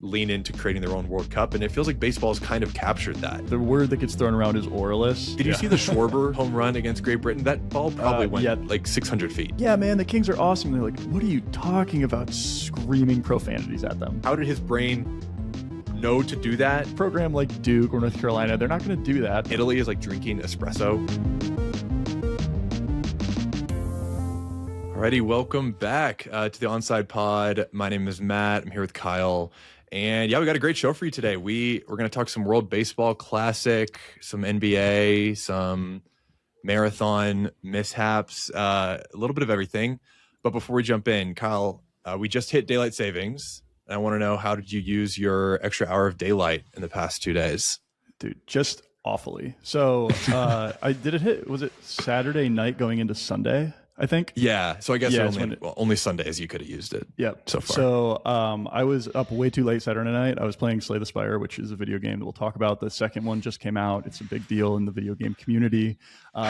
lean into creating their own World Cup, and it feels like baseball has kind of captured that. The word that gets thrown around is oralist. Did you see the Schwarber home run against Great Britain? That ball probably went like 600 feet. Yeah, man, the Kings are awesome. They're like, what are you talking about? Screaming profanities at them. How did his brain know to do that? Program like Duke or North Carolina, they're not going to do that. Italy is like drinking espresso. Alrighty, welcome back to the Onside Pod. My name is Matt. I'm here with Kyle. And yeah, we got a great show for you today. We're going to talk some World Baseball Classic, some NBA, some marathon mishaps, a little bit of everything. But before we jump in, Kyle, we just hit daylight savings. And I want to know, how did you use your extra hour of daylight in the past 2 days? Dude, just awfully. So was it Saturday night going into Sunday, I think? Yeah. So I guess only Sundays you could have used it. Yep. So far. So I was up way too late Saturday night. I was playing Slay the Spire, which is a video game that we'll talk about. The second one just came out. It's a big deal in the video game community.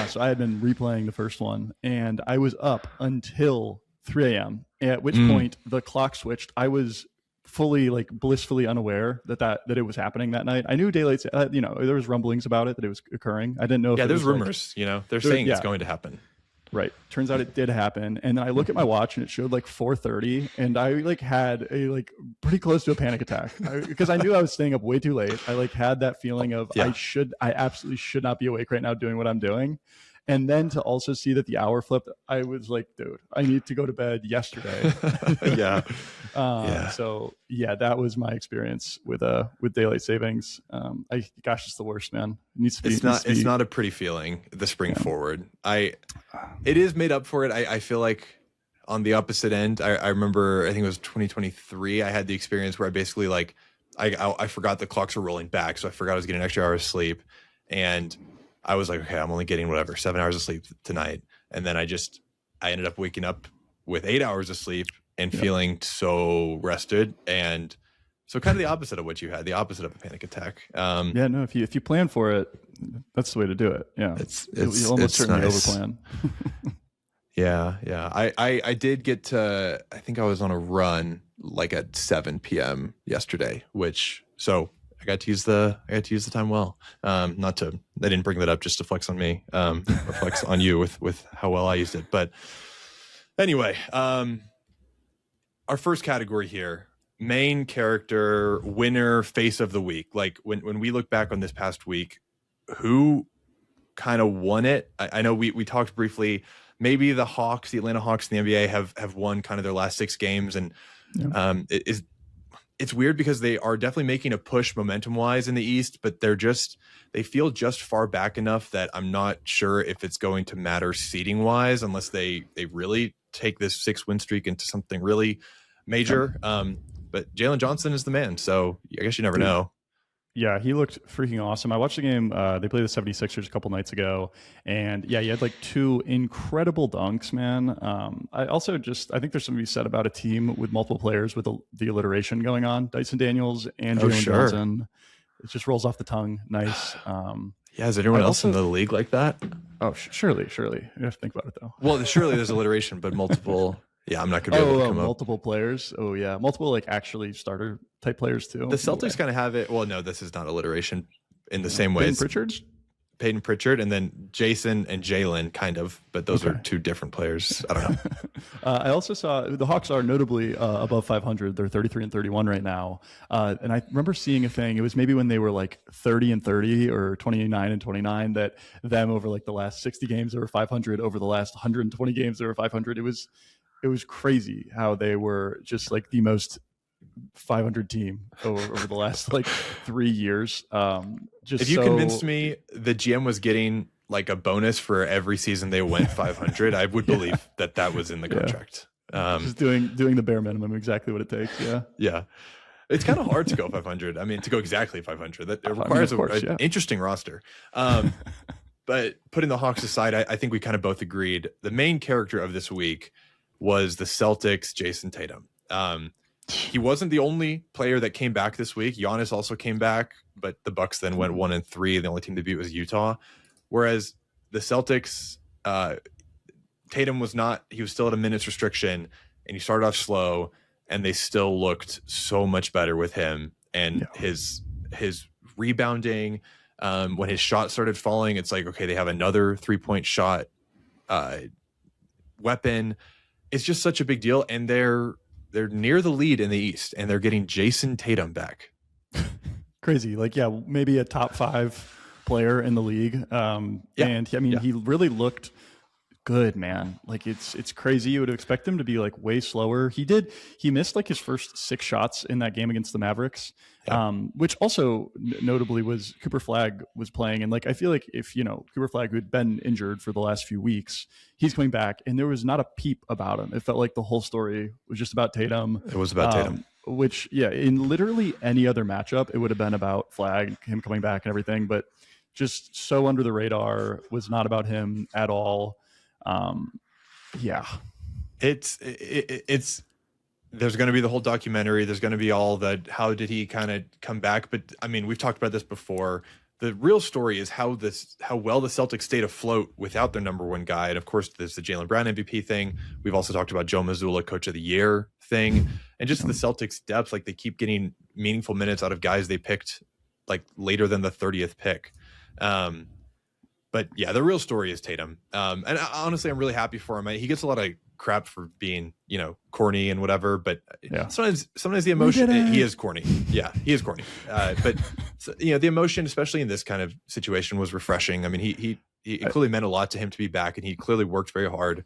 So I had been replaying the first one, and I was up until 3 a.m., at which point the clock switched. I was fully, like, blissfully unaware that it was happening that night. I knew daylight, there was rumblings about it, that it was occurring. I didn't know if there's rumors, they're saying it's going to happen. Right. Turns out it did happen. And then I look at my watch and it showed like 4:30, and I had a pretty close to a panic attack because I knew I was staying up way too late. I had that feeling of I absolutely should not be awake right now doing what I'm doing. And then to also see that the hour flipped, I was like, dude, I need to go to bed yesterday. So yeah, that was my experience with daylight savings. It's the worst, man. It needs to be. It's not a pretty feeling, the spring forward. It is made up for it. I feel like on the opposite end, I remember, I think it was 2023. I had the experience where I basically I forgot the clocks were rolling back. So I forgot I was getting an extra hour of sleep, and I was like, okay, I'm only getting 7 hours of sleep tonight. And then I ended up waking up with 8 hours of sleep and feeling so rested. And so kind of the opposite of what you had, the opposite of a panic attack. If you plan for it, that's the way to do it. Yeah. You almost certainly overplan. Yeah. I did get to, I think I was on a run at 7 p.m. yesterday, so I got to use the time well. I didn't bring that up just to flex on me, or flex on you with how well I used it. But anyway, our first category here, main character, winner, face of the week. Like when we look back on this past week, who kind of won it? I know we talked briefly, maybe the Atlanta Hawks in the NBA have won kind of their last 6 games. And it's weird because they are definitely making a push momentum wise in the East, but they feel just far back enough that I'm not sure if it's going to matter seeding wise unless they really take this 6-win streak into something really major. But Jalen Johnson is the man. So I guess you never know. Yeah, he looked freaking awesome. I watched the game. They played the 76ers a couple nights ago. And yeah, he had 2 incredible dunks, man. I think there's something to be said about a team with multiple players with the alliteration going on. Dyson Daniels and Jalen Johnson. It just rolls off the tongue. Nice. Is anyone else in the league like that? Oh, surely. You have to think about it, though. Well, surely there's alliteration, but multiple. Yeah, I'm not going to be able to come multiple players. Oh, yeah. Multiple, actually starter type players, too. The Celtics kind of have it. Well, no, this is not alliteration in the same way. Peyton Pritchard, and then Jason and Jalen, kind of. But those are 2 different players. I don't know. I also saw the Hawks are notably above 500. They're 33-31 right now. And I remember seeing a thing. It was maybe when they were 30-30 or 29-29 that them over the last 60 games they were 500. Over the last 120 games they were 500. It was crazy how they were just the most 500 team over the last 3 years. If you convinced me the GM was getting a bonus for every season they went 500, I would believe that was in the contract. Just doing the bare minimum, exactly what it takes. Yeah. It's kind of hard to go 500. I mean, to go exactly 500, that it requires an interesting roster. But putting the Hawks aside, I think we kind of both agreed the main character of this week was the Celtics, Jayson Tatum. He wasn't the only player that came back this week. Giannis also came back, but the Bucks then went 1-3. The only team to beat was Utah. Whereas the Celtics, Tatum was not. He was still at a minutes restriction, and he started off slow. and they still looked so much better with him and his rebounding. When his shot started falling, it's like, okay, they have another 3-point shot weapon. It's just such a big deal, and they're near the lead in the East, and they're getting Jayson Tatum back. Crazy. Like, yeah, maybe a top 5 player in the league. And I mean, he really looked good, man. Like, it's crazy. You would expect him to be like way slower. He missed like his first 6 shots in that game against the Mavericks, which also notably was Cooper Flagg was playing. And like, I feel like if, Cooper Flagg, who'd been injured for the last few weeks, he's coming back and there was not a peep about him. It felt like the whole story was just about Tatum. It was about Tatum. Which, in literally any other matchup, it would have been about Flagg, him coming back and everything, but just so under the radar, was not about him at all. It's there's going to be the whole documentary. There's going to be all that. How did he kind of come back? But I mean, we've talked about this before. The real story is how well the Celtics stayed afloat without their number 1 guy. And of course, there's the Jaylen Brown MVP thing. We've also talked about Joe Mazzulla Coach of the Year thing, and just the Celtics depth. Like, they keep getting meaningful minutes out of guys they picked like later than the 30th pick. But yeah, the real story is Tatum. And honestly, I'm really happy for him. He gets a lot of crap for being, corny and whatever, but sometimes the emotion, he is corny. Yeah, he is corny. But the emotion, especially in this kind of situation, was refreshing. I mean, he clearly meant a lot to him to be back, and he clearly worked very hard.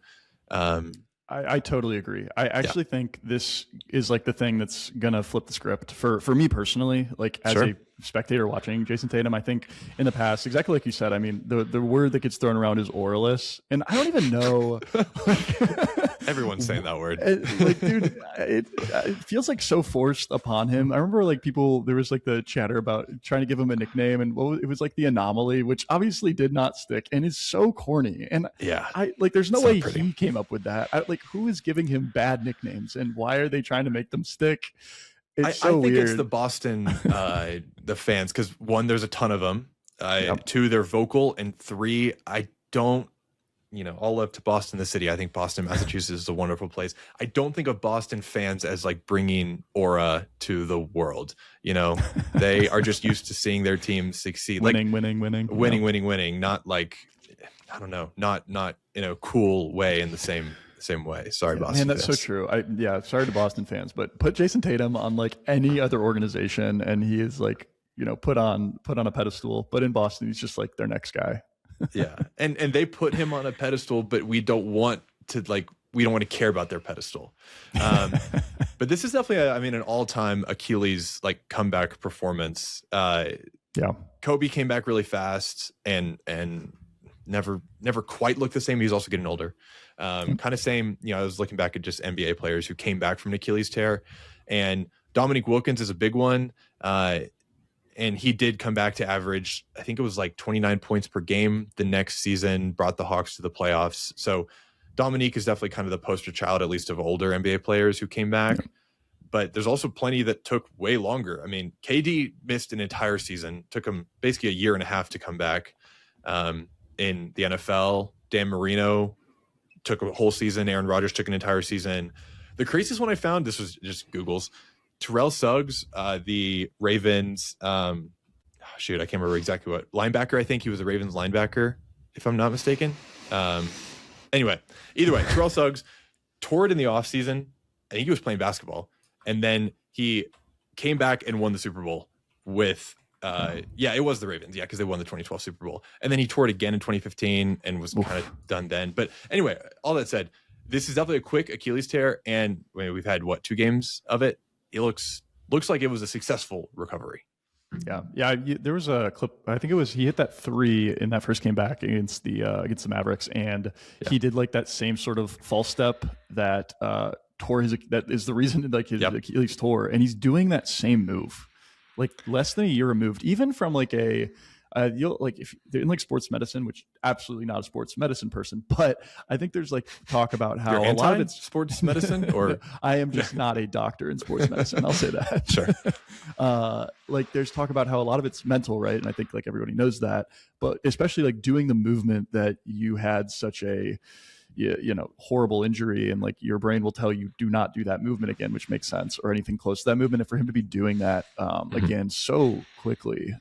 I totally agree. I actually think this is like the thing that's gonna flip the script for me personally. Like, as a spectator watching Jayson Tatum, I think in the past, exactly like you said, I mean, the word that gets thrown around is auraless, and I don't even know. Everyone's saying that word. Like, dude, it feels like so forced upon him. I remember like there was like the chatter about trying to give him a nickname, and it was like the Anomaly, which obviously did not stick and is so corny. And there's no way he came up with that. Who is giving him bad nicknames, and why are they trying to make them stick? It's so weird. I think it's the Boston, the fans, because 1, there's a ton of them. 2, they're vocal, and 3, I don't. All love to Boston, the city. I think Boston, Massachusetts is a wonderful place. I don't think of Boston fans as like bringing aura to the world. They are just used to seeing their team succeed, winning. Not like, I don't know, not in a cool way in the same way. Sorry, Boston. Man, that's so true. Sorry to Boston fans, but put Jayson Tatum on like any other organization, and he is like, put on a pedestal. But in Boston, he's just like their next guy. Yeah, and they put him on a pedestal, but we don't want to care about their pedestal. But this is definitely, an all-time Achilles like comeback performance. Kobe came back really fast and never quite looked the same. He's also getting older. Kind of same. I was looking back at just NBA players who came back from an Achilles tear, and Dominique Wilkins is a big one. And he did come back to average, I think it was like 29 points per game the next season, brought the Hawks to the playoffs. So Dominique is definitely kind of the poster child, at least of older NBA players who came back. Yeah. But there's also plenty that took way longer. I mean, KD missed an entire season, took him basically a year and a half to come back. In the NFL, Dan Marino took a whole season. Aaron Rodgers took an entire season. The craziest one I found, this was just Google's, Terrell Suggs, the Ravens, I can't remember exactly what linebacker. I think he was a Ravens linebacker, if I'm not mistaken. Anyway, either way, Terrell Suggs toured in the offseason. I think he was playing basketball. And then he came back and won the Super Bowl with, it was the Ravens. Yeah, because they won the 2012 Super Bowl. And then he toured again in 2015 and was kind of done then. But anyway, all that said, this is definitely a quick Achilles tear. And we've had, 2 games of it. It looks like it was a successful recovery. Yeah. There was a clip. I think it was he hit that 3 in that first game back against the Mavericks, and he did like that same sort of false step that that is the reason like his Achilles tore, and he's doing that same move, like less than a year removed, even from like a. You'll like if they're in like sports medicine, which absolutely not a sports medicine person, but I think there's like talk about how a lot of it's sports medicine, or I am just not a doctor in sports medicine. I'll say that. Sure. Like there's talk about how a lot of it's mental, right? And I think like everybody knows that, but especially like doing the movement that you had such a horrible injury, and like your brain will tell you do not do that movement again, which makes sense, or anything close to that movement. And for him to be doing that again so quickly,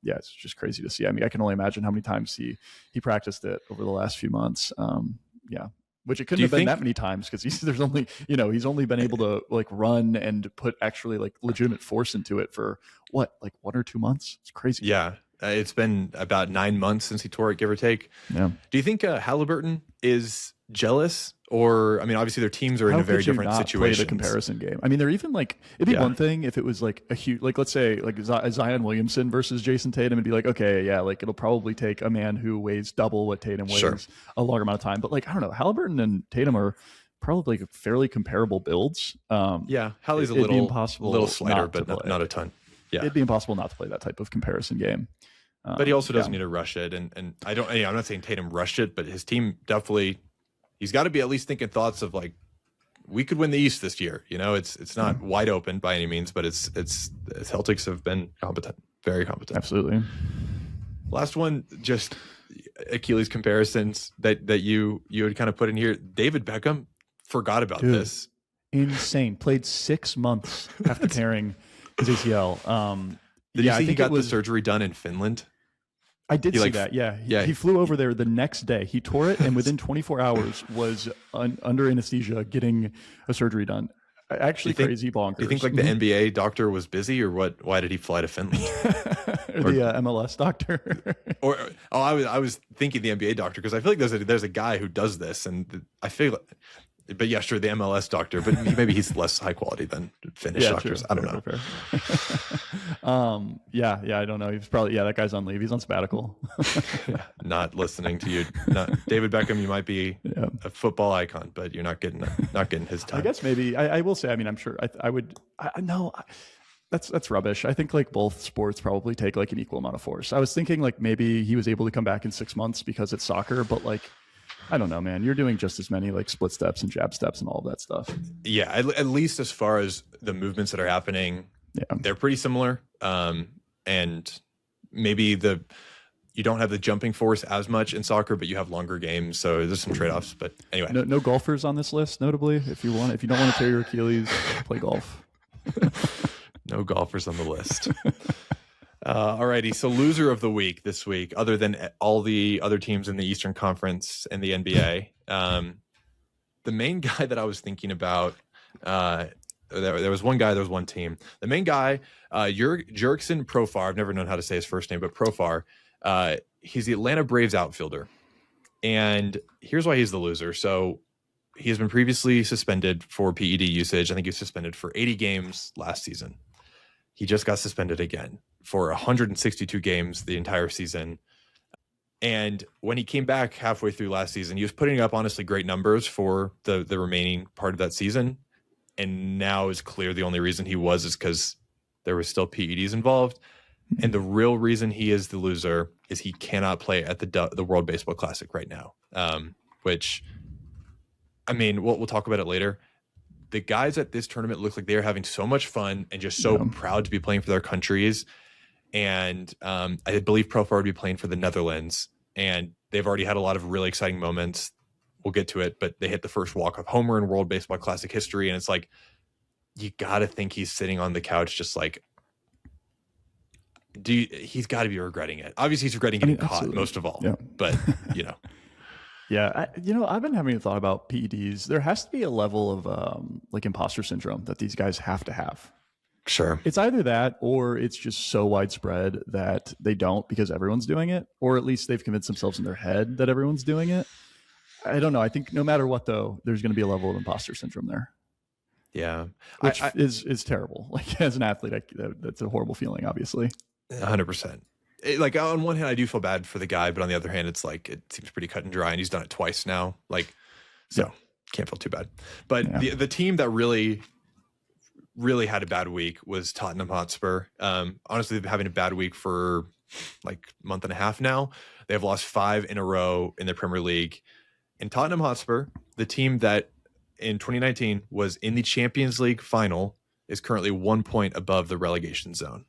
it's just crazy to see. I mean, I can only imagine how many times he practiced it over the last few months. Which it couldn't have been that many times, because he's only been able to like run and put actually like legitimate force into it for what, like 1 or 2 months. It's crazy. Yeah. It's been about 9 months since he tore it, give or take. Yeah. Do you think Halliburton is jealous? Or, I mean, obviously their teams are in a very different situation. Play the comparison game. I mean, they're even like, it'd be one thing if it was like a huge, like let's say like Zion Williamson versus Jayson Tatum, and be like, okay, yeah, like it'll probably take a man who weighs double what Tatum weighs a longer amount of time. But like, I don't know, Halliburton and Tatum are probably like fairly comparable builds. Hallie's a little slighter, but not a ton. Yeah, it'd be impossible not to play that type of comparison game. But he also doesn't need to rush it, and I'm not saying Tatum rushed it, but his team definitely. He's got to be at least thinking thoughts of like, we could win the East this year. It's not wide open by any means, but it's Celtics have been competent, very competent. Absolutely. Last one, just Achilles comparisons that you had kind of put in here. David Beckham, forgot about this. Insane. Played 6 months after tearing his ACL. Did you see he got the surgery done in Finland? I did see that. Yeah. He flew over there the next day. He tore it, and within 24 hours was under anesthesia getting a surgery done. Actually, crazy bonkers. Do you think like the NBA doctor was busy, or what? Why did he fly to Finland? or the MLS doctor? I was thinking the NBA doctor, because I feel like there's a guy who does this, and I feel like. But yeah, sure, the MLS doctor, but maybe he's less high quality than Finnish doctors. True. I don't know. I don't know. He's probably that guy's on leave. He's on sabbatical. Not listening to you. David Beckham, you might be a football icon, but you're not getting his time. I guess maybe I will say. I mean, I'm sure I would. No, that's rubbish. I think like both sports probably take like an equal amount of force. I was thinking like maybe he was able to come back in 6 months because it's soccer, but like. I don't know, man. You're doing just as many like split steps and jab steps and all of that stuff. Yeah, at least as far as the movements that are happening, they're pretty similar. And maybe you don't have the jumping force as much in soccer, but you have longer games, so there's some trade-offs. But anyway, no golfers on this list, notably. If you don't want to tear your Achilles, play golf. No golfers on the list. Alrighty, so loser of the week this week, other than all the other teams in the Eastern Conference and the NBA, the main guy that I was thinking about, there was one guy, there was one team. The main guy, Jurickson Profar, I've never known how to say his first name, but Profar, he's the Atlanta Braves outfielder. And here's why he's the loser. So he has been previously suspended for PED usage. I think he was suspended for 80 games last season. He just got suspended again for 162 games the entire season. And when he came back halfway through last season, he was putting up honestly great numbers for the remaining part of that season. And now it's clear the only reason he was is because there was still PEDs involved. And the real reason he is the loser is he cannot play at the World Baseball Classic right now, which, I mean, we'll talk about it later. The guys at this tournament look like they're having so much fun and just so proud to be playing for their countries. And I believe Profar would be playing for the Netherlands, and they've already had a lot of really exciting moments. We'll get to it, but they hit the first walk-off homer in World Baseball Classic history, and it's like, you got to think he's sitting on the couch just like, he's got to be regretting it. Obviously, he's regretting getting caught most of all, but, you know. Yeah, I've been having a thought about PEDs. There has to be a level of like imposter syndrome that these guys have to have. Sure. It's either that or it's just so widespread that they don't because everyone's doing it, or at least they've convinced themselves in their head that everyone's doing it. I don't know. I think no matter what, though, there's going to be a level of imposter syndrome there. Yeah. Which is terrible. Like as an athlete, that's a horrible feeling, obviously. 100%. Like on one hand, I do feel bad for the guy, but on the other hand, it's like, it seems pretty cut and dry, and he's done it twice now. Like, so can't feel too bad. But the team that really had a bad week was Tottenham Hotspur. Honestly, they've been having a bad week for like a month and a half now. They've lost 5 in a row in the Premier League. And Tottenham Hotspur, the team that in 2019 was in the Champions League final, is currently 1 point above the relegation zone.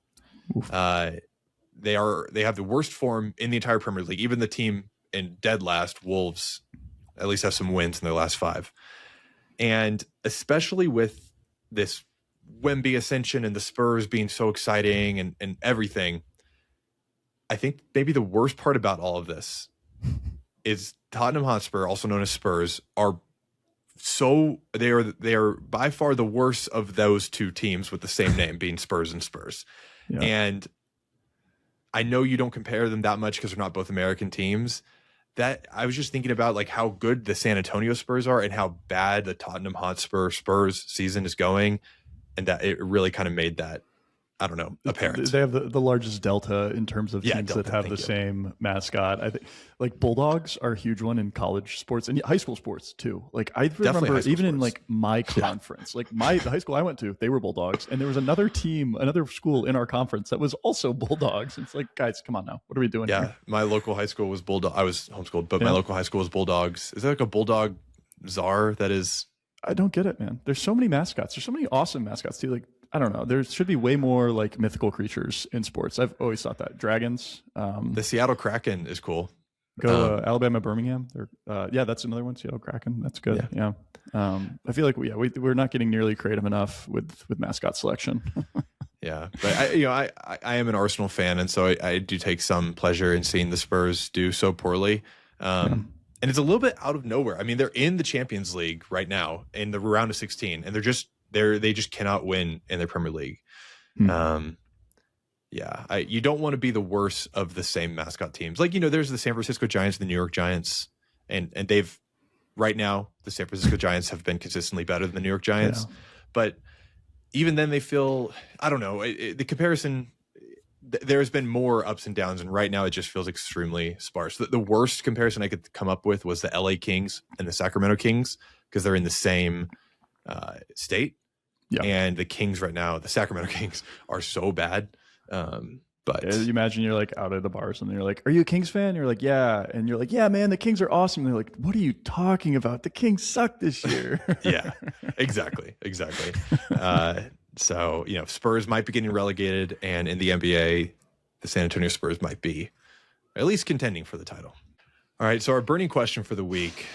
They have the worst form in the entire Premier League. Even the team in dead last, Wolves, at least have some wins in their last 5. And especially with this Wemby ascension and the Spurs being so exciting and everything, I think maybe the worst part about all of this is Tottenham Hotspur, also known as Spurs, they are by far the worst of those two teams with the same name, being Spurs and Spurs. Yeah. And I know you don't compare them that much because they're not both American teams. That I was just thinking about like how good the San Antonio Spurs are and how bad the Tottenham Hotspur Spurs season is going, and that it really kind of made that, I don't know, apparent. They have the largest delta in terms of teams that have the same mascot. I think like Bulldogs are a huge one in college sports and high school sports too. Like I remember even in like my conference, like the high school I went to, they were Bulldogs, and there was another school in our conference that was also Bulldogs. It's like, guys, come on now, what are we doing here? My local high school was Bulldog. I was homeschooled, but my local high school was Bulldogs. Is there like a Bulldog czar that is? I don't get it, man. There's so many mascots. There's so many awesome mascots too. Like, I don't know. There should be way more like mythical creatures in sports. I've always thought that. Dragons. The Seattle Kraken is cool. Go Alabama, Birmingham. That's another one. Seattle Kraken. That's good. Yeah. I feel like we're not getting nearly creative enough with mascot selection. Yeah, but I am an Arsenal fan, and so I do take some pleasure in seeing the Spurs do so poorly. And it's a little bit out of nowhere. I mean, they're in the Champions League right now in the round of 16, and they just cannot win in their Premier League. You don't want to be the worst of the same mascot teams. Like, there's the San Francisco Giants, the New York Giants, and they've right now the San Francisco Giants have been consistently better than the New York Giants. Yeah. But even then they feel, I don't know, the comparison, there's been more ups and downs, and right now it just feels extremely sparse. The worst comparison I could come up with was the LA Kings and the Sacramento Kings, because they're in the same state. Yeah. And the Kings right now, the Sacramento Kings, are so bad. But you imagine you're like out at the bars and you're like, "Are you a Kings fan?" You're like, "Yeah," and you're like, "Yeah, man, the Kings are awesome." And they're like, "What are you talking about? The Kings suck this year." Yeah, exactly. So Spurs might be getting relegated, and in the NBA, the San Antonio Spurs might be at least contending for the title. All right, so our burning question for the week: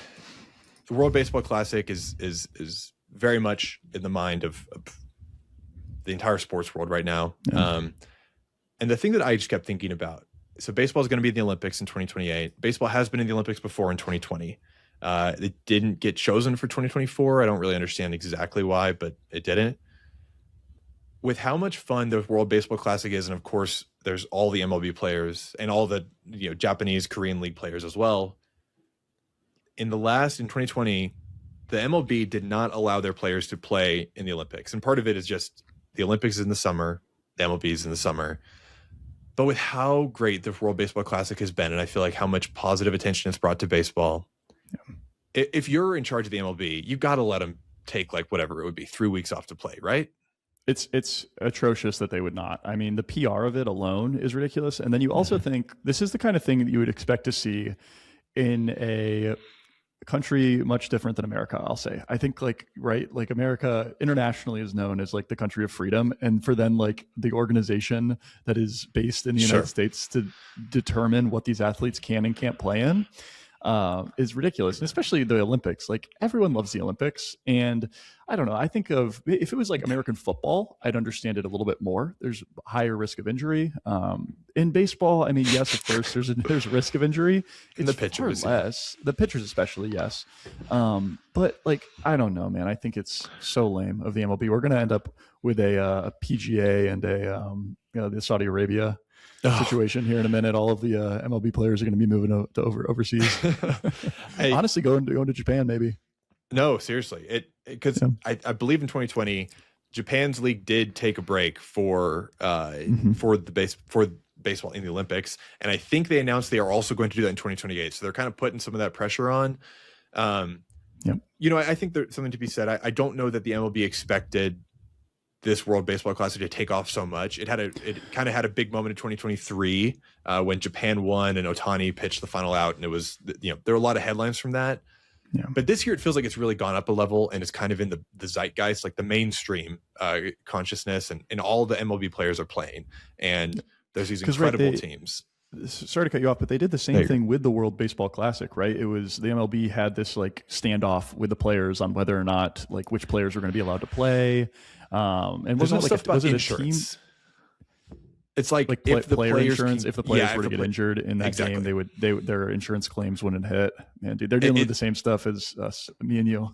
the World Baseball Classic is very much in the mind of the entire sports world right now. Yeah. And the thing that I just kept thinking about, so baseball is going to be in the Olympics in 2028. Baseball has been in the Olympics before in 2020. It didn't get chosen for 2024. I don't really understand exactly why, but it didn't. With how much fun the World Baseball Classic is, and of course, there's all the MLB players and all the Japanese, Korean league players as well. In 2020, the MLB did not allow their players to play in the Olympics. And part of it is just the Olympics is in the summer, the MLB is in the summer. But with how great the World Baseball Classic has been, and I feel like how much positive attention it's brought to baseball, if you're in charge of the MLB, you've got to let them take like whatever it would be, 3 weeks off to play, right? It's atrocious that they would not. I mean, the PR of it alone is ridiculous. And then you also think this is the kind of thing that you would expect to see in a country much different than America, I'll say. I think like America internationally is known as like the country of freedom, and for then like the organization that is based in the United States to determine what these athletes can and can't play in is ridiculous. And especially the Olympics, like everyone loves the Olympics. And I don't know, I think of if it was like American football, I'd understand it a little bit more. There's higher risk of injury. In baseball, I mean, yes, of course, there's risk of injury. It's the pitchers, less. The pitchers especially, yes. But like, I don't know, man. I think it's so lame of the MLB. We're going to end up with a PGA and the Saudi Arabia situation here in a minute. All of the MLB players are going to be moving to overseas. Hey, honestly, going to Japan maybe. No, seriously, because I believe in 2020, Japan's league did take a break for baseball in the Olympics, and I think they announced they are also going to do that in 2028. So they're kind of putting some of that pressure on. I think there's something to be said. I don't know that the MLB expected this World Baseball Classic to take off so much. It kind of had a big moment in 2023 when Japan won and Ohtani pitched the final out, and it was there were a lot of headlines from that. Yeah. But this year it feels like it's really gone up a level, and it's kind of in the zeitgeist, like the mainstream consciousness, and all the MLB players are playing, and there's these incredible teams. sorry to cut you off, but they did the same thing with the World Baseball Classic, right? It was the MLB had this like standoff with the players on whether or not like which players were going to be allowed to play. And There's wasn't it stuff like was it a insurance. team? It's like If the player players insurance, if the players were to get injured in that game, their insurance claims wouldn't hit. Man, dude, they're dealing with the same stuff as us, me and you.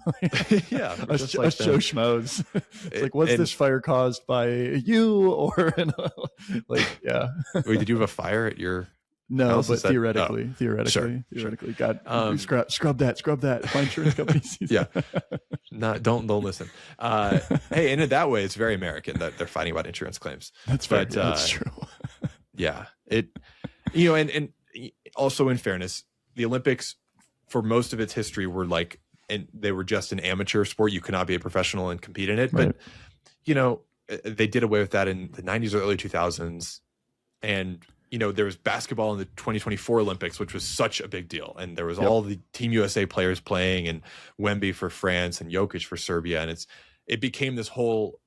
Yeah, us Joe Schmoes. It's like, was this fire caused by you or like, yeah? Wait, did you have a fire at your? No, house? but theoretically, Sure. God, scrub that. My insurance company sees yeah, don't listen. Hey, and in that way, it's very American that they're fighting about insurance claims. That's right. That's true. Yeah, and also in fairness, the Olympics for most of its history were like, and they were just an amateur sport. You could not be a professional and compete in it. Right. But they did away with that in the 90s or early 2000s, and there was basketball in the 2024 Olympics, which was such a big deal. And there was all the Team USA players playing, and Wemby for France and Jokic for Serbia. And it became this whole,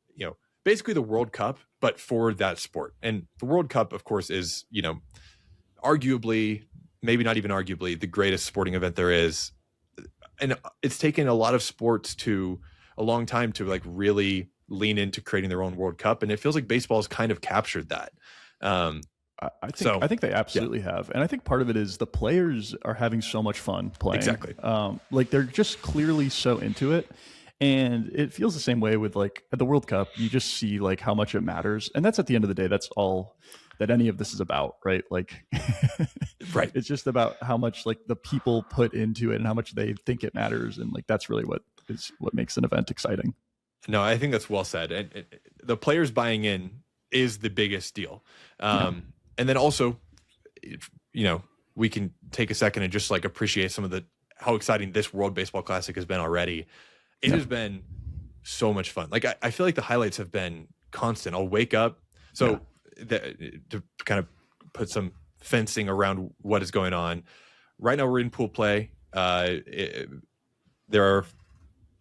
basically the World Cup, but for that sport. And the World Cup, of course, is, arguably, maybe not even arguably, the greatest sporting event there is. And it's taken a lot of sports to a long time to like really lean into creating their own World Cup. And it feels like baseball has kind of captured that. I think they absolutely have. And I think part of it is the players are having so much fun playing. Exactly. Like they're just clearly so into it. And it feels the same way with like at the World Cup, you just see like how much it matters. And that's at the end of the day, that's all that any of this is about, right? Like, right. It's just about how much like the people put into it and how much they think it matters. And like, that's really what makes an event exciting. No, I think that's well said. And the players buying in is the biggest deal. And then also, we can take a second and just like appreciate some of how exciting this World Baseball Classic has been already. It has been so much fun. Like I feel like the highlights have been constant. I'll wake up. So to kind of put some fencing around what is going on. Right now we're in pool play. There are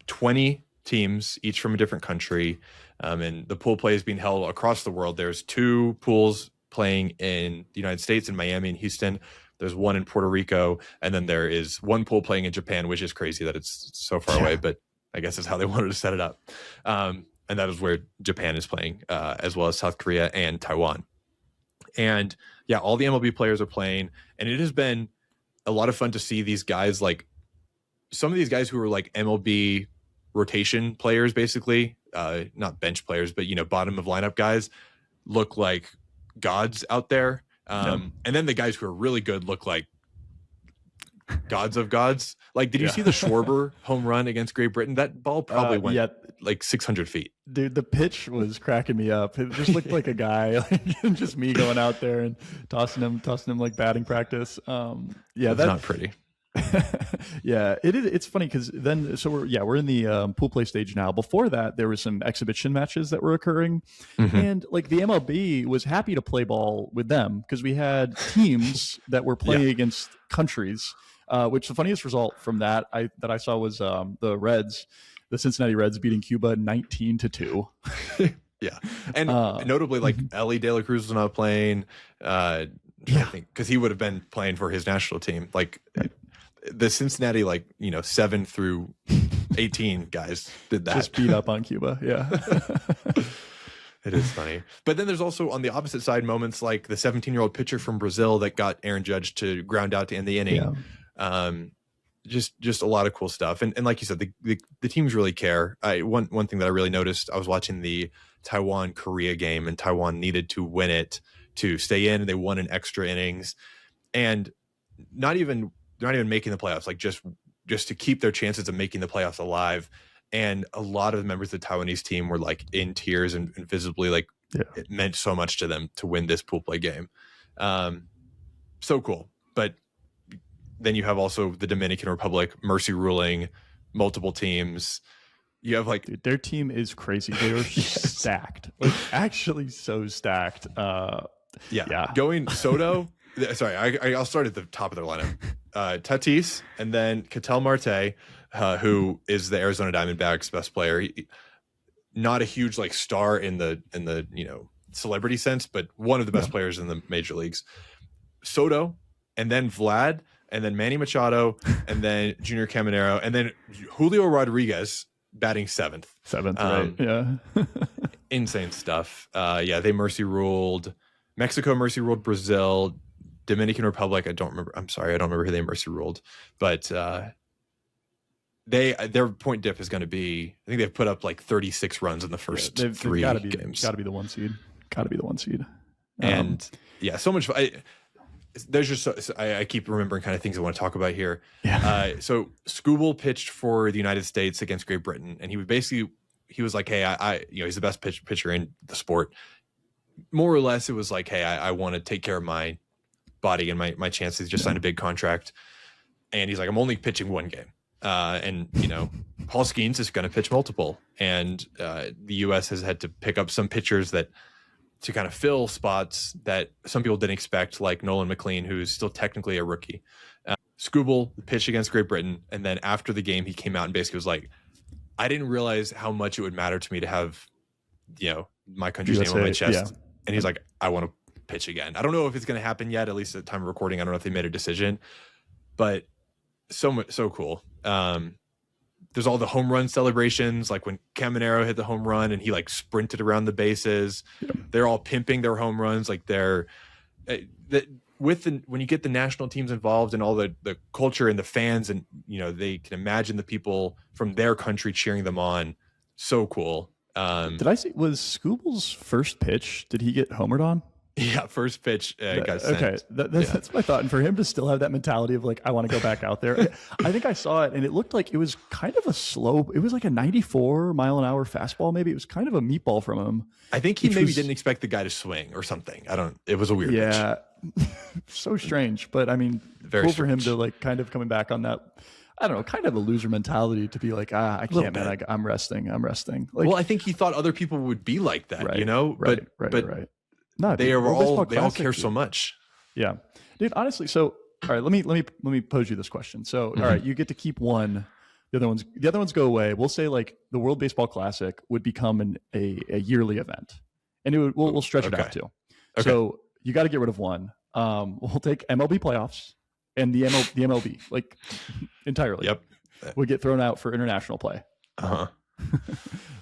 20 teams, each from a different country. And the pool play is being held across the world. There's 2 pools playing in the United States, in Miami and Houston. There's 1 in Puerto Rico. And then there is 1 pool playing in Japan, which is crazy that it's so far away, but I guess that's how they wanted to set it up. And that is where Japan is playing, as well as South Korea and Taiwan. And all the MLB players are playing. And it has been a lot of fun to see these guys, like some of these guys who are like MLB rotation players, basically, not bench players, but, bottom of lineup guys look like gods out there. And then the guys who are really good look like gods of gods. Like, did you see the Schwarber home run against Great Britain? That ball probably went like 600 feet. Dude, the pitch was cracking me up. It just looked like a guy, like just me going out there and tossing him like batting practice. That's not pretty. Yeah, it is. It's funny because then, so we're in the pool play stage now. Before that, there was some exhibition matches that were occurring, and like the MLB was happy to play ball with them because we had teams that were playing against countries. Which the funniest result from that I saw was the Cincinnati Reds beating Cuba 19-2. Yeah, and notably, like Ellie De La Cruz was not playing. I think because he would have been playing for his national team. Like the Cincinnati, 7 through 18 guys did that. Just beat up on Cuba. Yeah. It is funny. But then there's also on the opposite side moments like the 17-year-old pitcher from Brazil that got Aaron Judge to ground out to end the inning. Yeah. Just a lot of cool stuff. And like you said, the teams really care. One thing that I really noticed, I was watching the Taiwan-Korea game, and Taiwan needed to win it to stay in, and they won in extra innings. And they're not even making the playoffs, like just to keep their chances of making the playoffs alive. And a lot of the members of the Taiwanese team were like in tears and visibly it meant so much to them to win this pool play game. So cool. But then you have also the Dominican Republic mercy ruling multiple teams. You have Dude, their team is crazy. They are stacked, like actually so stacked. Going Soto. Sorry, I'll start at the top of their lineup. Tatis, and then Ketel Marte, who is the Arizona Diamondbacks' best player. Not a huge star in the celebrity sense, but one of the best players in the major leagues. Soto, and then Vlad, and then Manny Machado, and then Junior Caminero, and then Julio Rodriguez batting seventh. Right? Yeah. Insane stuff. They mercy ruled Mexico, mercy ruled Brazil, Dominican Republic. I don't remember who they mercy ruled, but their point dip is going to be. I think they've put up like 36 runs in the first three games. Got to be the one seed. And so much. There's just I keep remembering kind of things I want to talk about here. Yeah. So Skubal pitched for the United States against Great Britain, and he was like, hey, he's the best pitcher in the sport. More or less, it was like, hey, I want to take care of my body and my chances. Just signed a big contract, and he's like, I'm only pitching one game. And Paul Skeens is going to pitch multiple, and the U.S. has had to pick up some pitchers to kind of fill spots that some people didn't expect, like Nolan McLean, who's still technically a rookie. Skubal pitched against Great Britain, and then after the game, he came out and basically was like, I didn't realize how much it would matter to me to have, my country's name on my chest. Yeah. And he's like, I want to pitch again. I don't know if it's going to happen yet, at least at the time of recording. I don't know if they made a decision, but so cool. There's all the home run celebrations, like when Caminero hit the home run and he like sprinted around the bases. Yeah. They're all pimping their home runs, like when you get the national teams involved and all the culture and the fans, and they can imagine the people from their country cheering them on. So cool. Did I see, was Skubal's first pitch, did he get homered on? Yeah, first pitch got sent. Okay, that's my thought. And for him to still have that mentality of like, I want to go back out there. I think I saw it, and it looked like it was kind of it was like a 94 mile an hour fastball. Maybe it was kind of a meatball from him. I think he didn't expect the guy to swing or something. It was a weird pitch. So strange. But I mean, very cool strange. For him to like kind of coming back on that, I don't know, kind of a loser mentality to be like, I can't, man, I'm resting. Like, well, I think he thought other people would be like that, Right. No, they all care so much. Yeah, dude. Honestly, so all right, let me pose you this question. So, all right, you get to keep one. The other ones go away. We'll say like the World Baseball Classic would become a yearly event, and we'll stretch it out too. Okay. So you got to get rid of one. We'll take MLB playoffs and the MLB like entirely. Yep, would get thrown out for international play. The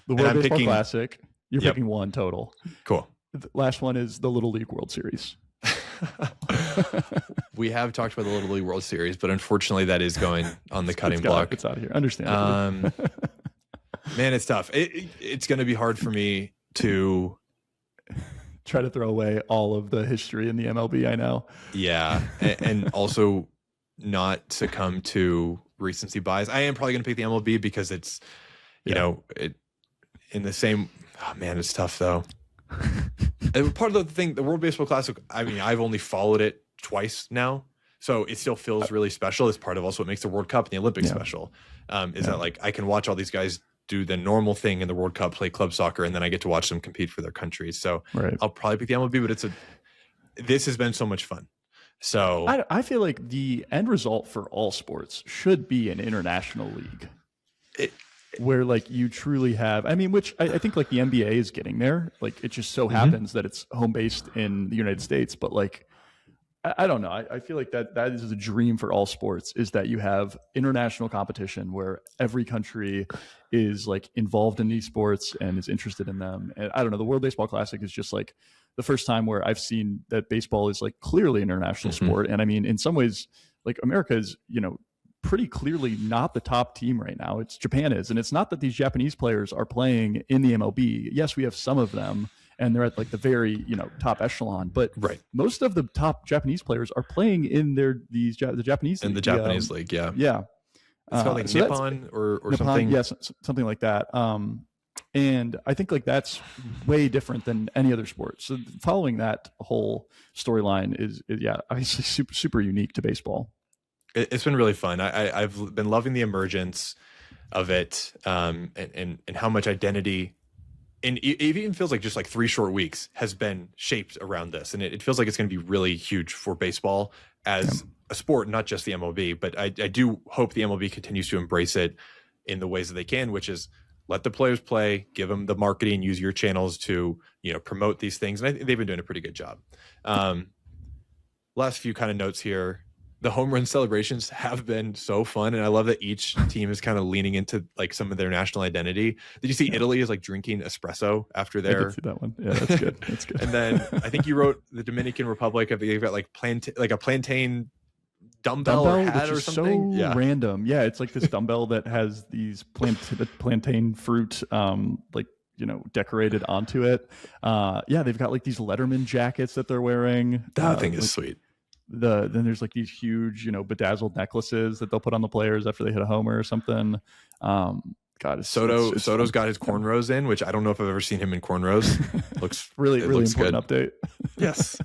World Baseball Classic. You're picking one total. Cool. The last one is the Little League World Series. We have talked about the Little League World Series, but unfortunately that is going on the cutting block. It's out of here. Understand. Man, it's tough. It's going to be hard for me to try to throw away all of the history in the MLB. I know. Yeah. And also not succumb to recency bias. I am probably going to pick the MLB because it's, in the same, it's tough though. And part of the thing, the World Baseball Classic, I mean, I've only followed it twice now, so it still feels really special. It's part of also what makes the World Cup and the Olympics special. That like I can watch all these guys do the normal thing in the World Cup, play club soccer, and then I get to watch them compete for their countries. So I'll probably pick the MLB, but this has been so much fun. So I feel like the end result for all sports should be an international league. Where like you truly have, which I think like the NBA is getting there. Like it just so happens that it's home based in the United States, but like, I don't know. I feel like that is a dream for all sports, is that you have international competition where every country is like involved in these sports and is interested in them. And I don't know, the World Baseball Classic is just like the first time where I've seen that baseball is like clearly an international sport. And I mean, in some ways, like America is, pretty clearly not the top team right now. It's Japan is. And it's not that these Japanese players are playing in the MLB. Yes, we have some of them and they're at like the very, top echelon, but most of the top Japanese players are playing in the Japanese league. In the Japanese league. Yeah. Yeah. It's called like Nippon or Nippon, something. Yes. Something like that. And I think like that's way different than any other sport. So following that whole storyline is obviously super, super unique to baseball. It's been really fun. I've been loving the emergence of it, and how much identity, and it even feels like just like 3 short weeks has been shaped around this, and it feels like it's going to be really huge for baseball as a sport, not just the MLB. But I do hope the MLB continues to embrace it in the ways that they can, which is let the players play, give them the marketing, use your channels to promote these things, and I think they've been doing a pretty good job. last few kind of notes here. The home run celebrations have been so fun, and I love that each team is kind of leaning into like some of their national identity. Did you see Italy is like drinking espresso after I their? did see that one. Yeah, that's good. That's good. And then I think you wrote the Dominican Republic. They've got like a plantain dumbbell or hat which or is something. so random. Yeah, it's like this dumbbell that has these plantain fruit like decorated onto it. Yeah, they've got like these Letterman jackets that they're wearing. That thing is sweet. Then there's like these huge bedazzled necklaces that they'll put on the players after they hit a homer or something. God, Soto's got his cornrows in, which I don't know if I've ever seen him in cornrows. Looks really looks important good. Update. Yes.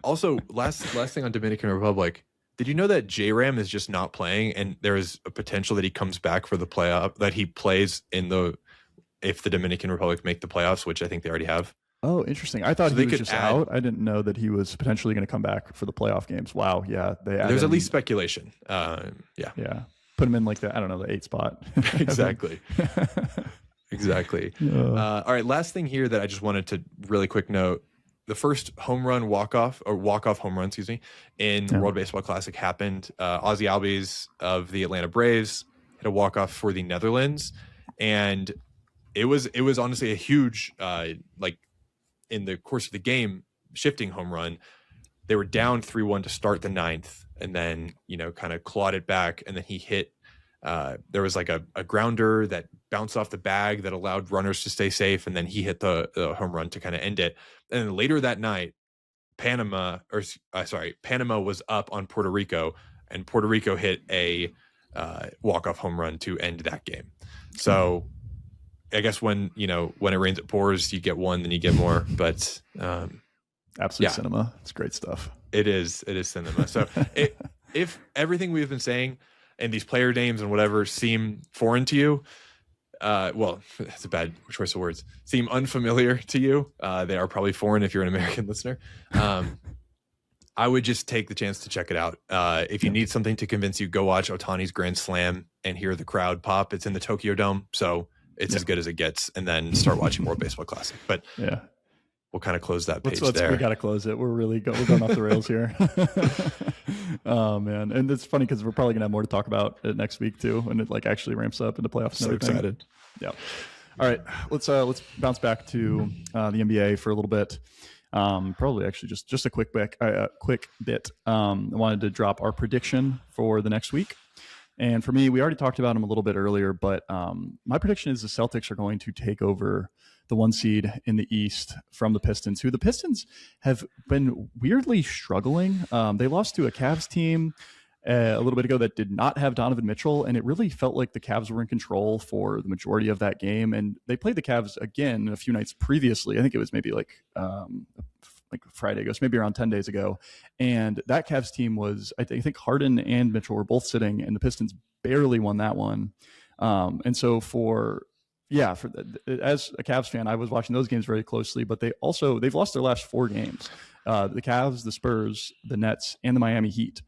Also, last thing on Dominican Republic. Did you know that J-Ram is just not playing, and there is a potential that he comes back for the playoff, that he plays if the Dominican Republic make the playoffs, which I think they already have. Oh, interesting. I thought he was just out. I didn't know that he was potentially going to come back for the playoff games. Wow. Yeah. There's at least speculation. Yeah. Put him in like the 8th spot. Exactly. Exactly. All right. Last thing here that I just wanted to really quick note. The first walk-off home run, in the World Baseball Classic happened. Ozzie Albies of the Atlanta Braves hit a walk-off for the Netherlands. And it was honestly a huge, in the course of the game, shifting home run. They were down 3-1 to start the 9th, and then kind of clawed it back, and then he hit. There was like a grounder that bounced off the bag that allowed runners to stay safe, and then he hit the home run to kind of end it. And then later that night, Panama was up on Puerto Rico, and Puerto Rico hit a walk-off home run to end that game. So I guess when it rains, it pours. You get one, then you get more. But absolute cinema. It's great stuff. It is cinema. So if everything we've been saying and these player names and whatever seem foreign to you, well, that's a bad choice of words, seem unfamiliar to you, they are probably foreign if you're an American listener. I would just take the chance to check it out. If you need something to convince you, go watch Ohtani's Grand Slam and hear the crowd pop. It's in the Tokyo Dome, so it's as good as it gets, and then start watching World Baseball Classic. But we'll kind of close that page there. We got to close it. We're going off the rails here. Oh man. And it's funny because we're probably gonna have more to talk about it next week too, when it like actually ramps up into playoffs. So excited. Yeah. All right. Let's bounce back to the NBA for a little bit. Probably actually just a quick bit. I wanted to drop our prediction for the next week. And for me, we already talked about him a little bit earlier, but my prediction is the Celtics are going to take over the 1 seed in the East from the Pistons, who the Pistons have been weirdly struggling. They lost to a Cavs team a little bit ago that did not have Donovan Mitchell, and it really felt like the Cavs were in control for the majority of that game. And they played the Cavs again a few nights previously. I think it was maybe like Friday ago, so maybe around 10 days ago. And that Cavs team was, I think Harden and Mitchell were both sitting, and the Pistons barely won that one. And so as a Cavs fan, I was watching those games very closely, but they've lost their last 4 games. The Cavs, the Spurs, the Nets, and the Miami Heat,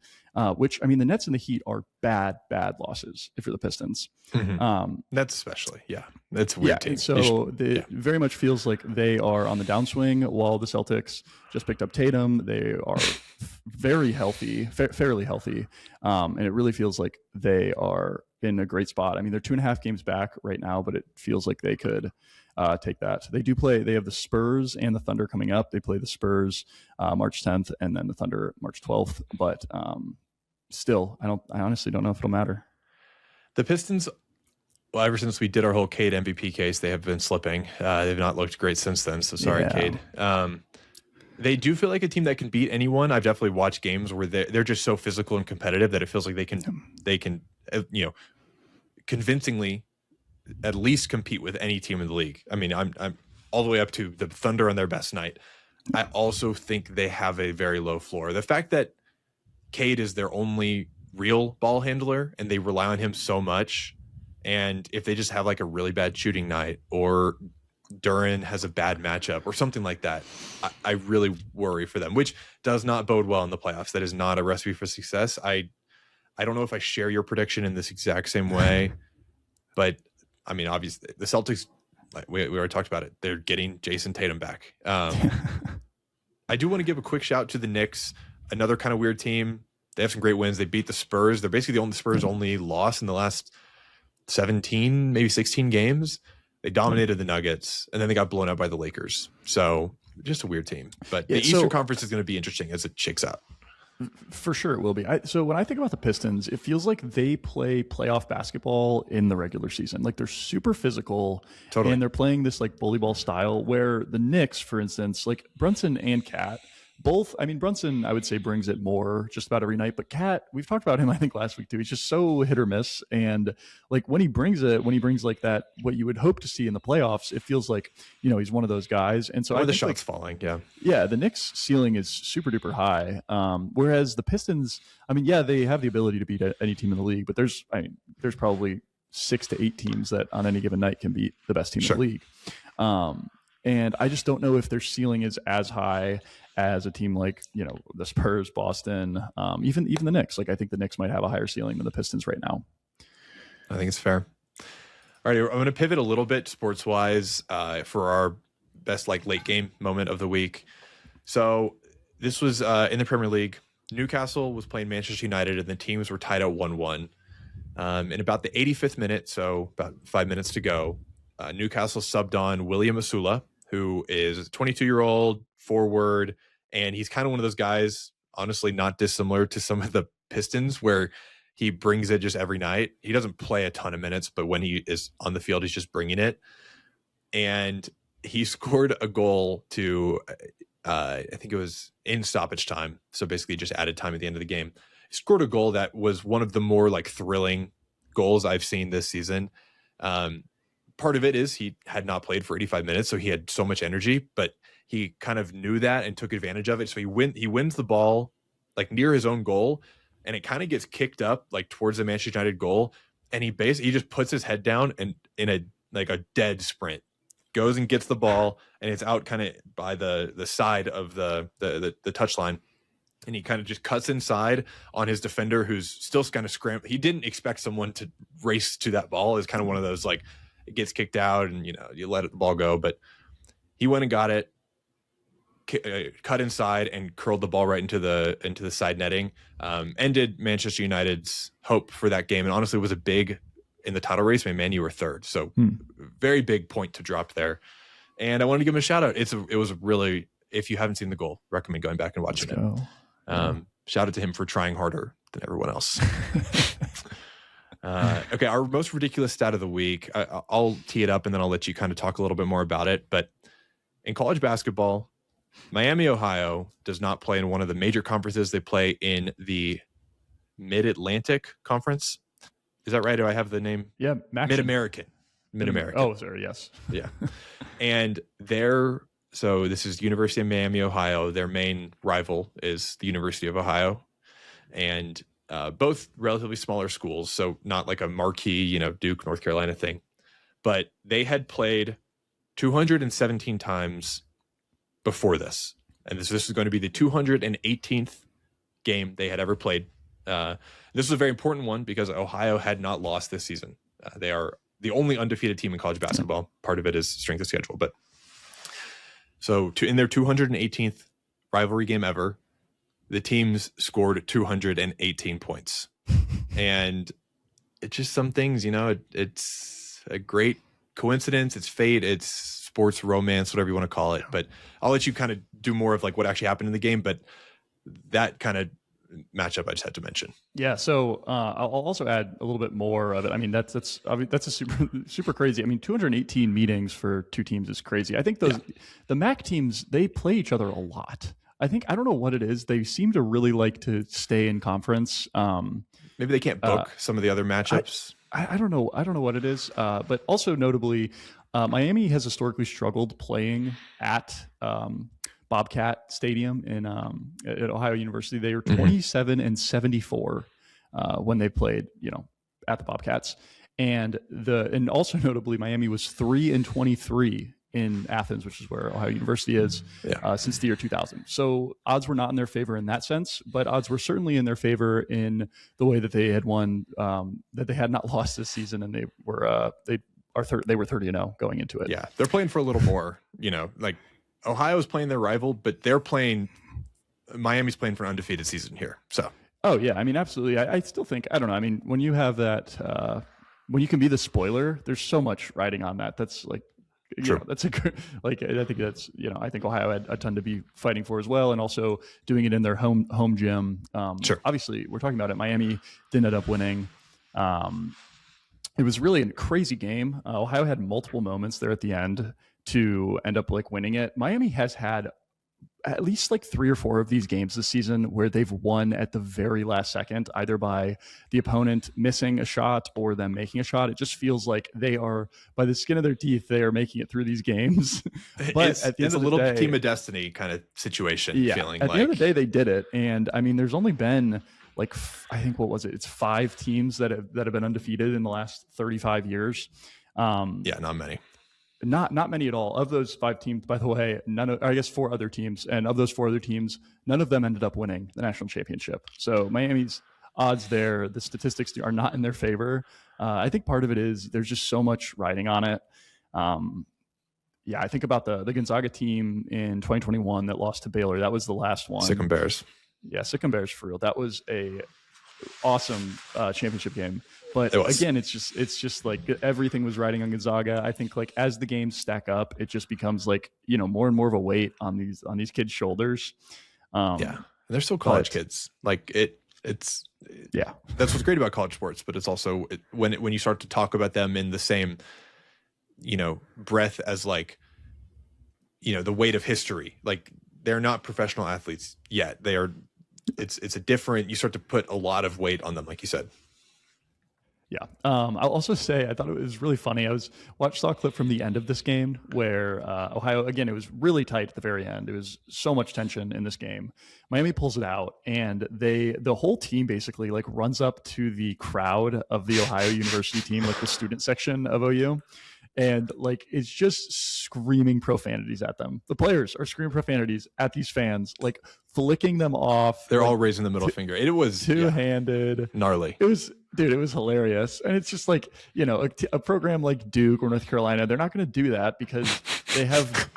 which, I mean, the Nets and the Heat are bad losses if you're the Pistons. Mm-hmm. Nets especially. Yeah. That's weird. Yeah. So it very much feels like they are on the downswing while the Celtics just picked up Tatum. They are very healthy, fairly healthy. And it really feels like they are in a great spot. I mean, they're 2.5 games back right now, but it feels like they could take that. They have the Spurs and the Thunder coming up. They play the Spurs March 10th and then the Thunder March 12th. But still, I honestly don't know if it'll matter. The Pistons, well, ever since we did our whole Cade MVP case, they have been slipping. They've not looked great since then. So sorry, Cade. They do feel like a team that can beat anyone. I've definitely watched games where they're just so physical and competitive that it feels like they can convincingly at least compete with any team in the league. I mean, I'm all the way up to the Thunder on their best night. I also think they have a very low floor. The fact that Cade is their only real ball handler and they rely on him so much, and if they just have like a really bad shooting night or Duran has a bad matchup or something like that, I really worry for them, which does not bode well in the playoffs. That is not a recipe for success. I don't know if I share your prediction in this exact same way, but I mean, obviously the Celtics, we already talked about it. They're getting Jayson Tatum back. I do want to give a quick shout to the Knicks another kind of weird team. They have some great wins. They beat the Spurs. They're basically the only Spurs only loss in the last 17, maybe 16 games. They dominated the Nuggets, and then they got blown out by the Lakers. So just a weird team. But the Eastern Conference is going to be interesting as it shakes out. For sure it will be. So when I think about the Pistons, it feels like they play playoff basketball in the regular season. Like they're super physical, and they're playing this like bully ball style, where the Knicks, for instance, like Brunson and Cat, both, I mean, Brunson, I would say, brings it more just about every night. But Cat, we've talked about him, I think, last week too. He's just so hit or miss. And like when he brings like that, what you would hope to see in the playoffs, it feels like, he's one of those guys. And so the shots falling. Yeah. Yeah. The Knicks ceiling is super duper high. Whereas the Pistons, I mean, yeah, they have the ability to beat any team in the league, but there's probably 6 to 8 teams that on any given night can beat the best team in the league. And I just don't know if their ceiling is as high as a team like, the Spurs, Boston, even the Knicks. Like I think the Knicks might have a higher ceiling than the Pistons right now. I think it's fair. All right, I'm going to pivot a little bit sports wise for our best like late game moment of the week. So this was in the Premier League. Newcastle was playing Manchester United, and the teams were tied at 1-1. In about the 85th minute, so about 5 minutes to go, Newcastle subbed on William Asula, who is a 22-year-old forward, and he's kind of one of those guys, honestly, not dissimilar to some of the Pistons, where he brings it just every night. He doesn't play a ton of minutes, but when he is on the field, he's just bringing it. And he scored a goal to, I think it was in stoppage time, so basically just added time at the end of the game. He scored a goal that was one of the more like thrilling goals I've seen this season. Part of it is he had not played for 85 minutes, so he had so much energy, but he kind of knew that and took advantage of it. So he wins the ball like near his own goal, and it kind of gets kicked up like towards the Manchester United goal, and he just puts his head down and in a dead sprint goes and gets the ball, and it's out kind of by the side of the touchline. And he kind of just cuts inside on his defender, who's still kind of scrambling. He didn't expect someone to race to that ball. It's kind of one of those like, it gets kicked out and you let the ball go, but he went and got it, cut inside and curled the ball right into the side netting. Ended Manchester United's hope for that game, and honestly was a big in the title race. Man U were third, so very big point to drop there. And I wanted to give him a shout out. It was really, if you haven't seen the goal, recommend going back and watching it. Shout out to him for trying harder than everyone else. Okay, our most ridiculous stat of the week. I'll tee it up and then I'll let you kind of talk a little bit more about it. But in college basketball, Miami, Ohio does not play in one of the major conferences. They play in the Mid-Atlantic Conference. Is that right? Do I have the name? Yeah, Mid-American. Oh, sorry, yes. Yeah. And so this is University of Miami, Ohio. Their main rival is the University of Ohio. And both relatively smaller schools, so not like a marquee, Duke, North Carolina thing. But they had played 217 times before this. And this is going to be the 218th game they had ever played. This was a very important one because Ohio had not lost this season. They are the only undefeated team in college basketball. Part of it is strength of schedule. But so in their 218th rivalry game ever, the teams scored 218 points. And it's just some things, it's a great coincidence. It's fate. It's sports romance, whatever you want to call it. But I'll let you kind of do more of like what actually happened in the game. But that kind of matchup I just had to mention. Yeah. So I'll also add a little bit more of it. I mean, that's a super crazy. I mean, 218 meetings for two teams is crazy. I think the MAC teams, they play each other a lot. I don't know what it is. They seem to really like to stay in conference. Maybe they can't book some of the other matchups. I don't know. I don't know what it is. But also notably, Miami has historically struggled playing at Bobcat Stadium at Ohio University. They were 27 and 74 when they played, at the Bobcats. And also notably, Miami was 3 and 23 in Athens, which is where Ohio University is, since the year 2000. So odds were not in their favor in that sense, but odds were certainly in their favor in the way that they had won, that they had not lost this season, and they were 30-0 going into it. Yeah, they're playing for a little more. Like Ohio's playing their rival, but they're playing Miami's playing for an undefeated season here. So. Oh yeah, I mean, absolutely. I still think, I don't know. I mean, when you have that, when you can be the spoiler, there's so much riding on that. That's like, you know, that's like, I think that's, you know, I think Ohio had a ton to be fighting for as well, and also doing it in their home gym. Obviously, we're talking about it. Miami didn't end up winning. It was really a crazy game. Ohio had multiple moments there at the end to end up like winning it. Miami has had at least like 3 or 4 of these games this season where they've won at the very last second, either by the opponent missing a shot or them making a shot. It just feels like they are, by the skin of their teeth, they are making it through these games. But it's at the end a of the little day, team of destiny kind of situation. Yeah, feeling at like the end of the day, they did it. And I mean, there's only been like, I think, what was it? It's 5 teams that have been undefeated in the last 35 years. Yeah, not many. Not many at all. Of those 5 teams, by the way, I guess 4 other teams, and of those 4 other teams, none of them ended up winning the national championship. So Miami's odds there, the statistics are not in their favor. I think part of it is there's just so much riding on it. Yeah, I think about the Gonzaga team in 2021 that lost to Baylor. That was the last one. Sick 'em Bears. Yeah, Sick 'em Bears for real. That was a awesome championship game. But again, it's just like everything was riding on Gonzaga. I think like as the games stack up, it just becomes like, you know, more and more of a weight on these kids' shoulders. Yeah, they're still college kids. Like it's yeah, that's what's great about college sports. But it's also when you start to talk about them in the same, you know, breath as like, you know, the weight of history. Like they're not professional athletes yet. They are. It's a different. You start to put a lot of weight on them, like you said. Yeah. I'll also say I thought it was really funny. Saw a clip from the end of this game where Ohio, again, it was really tight at the very end. It was so much tension in this game. Miami pulls it out, and the whole team basically like runs up to the crowd of the Ohio University team, like the student section of OU. And like it's just screaming profanities at them. The players are screaming profanities at these fans, like flicking them off. They're all raising the middle finger. It was two-handed, gnarly. It was hilarious. And it's just like, you know, a program like Duke or North Carolina, they're not going to do that because they have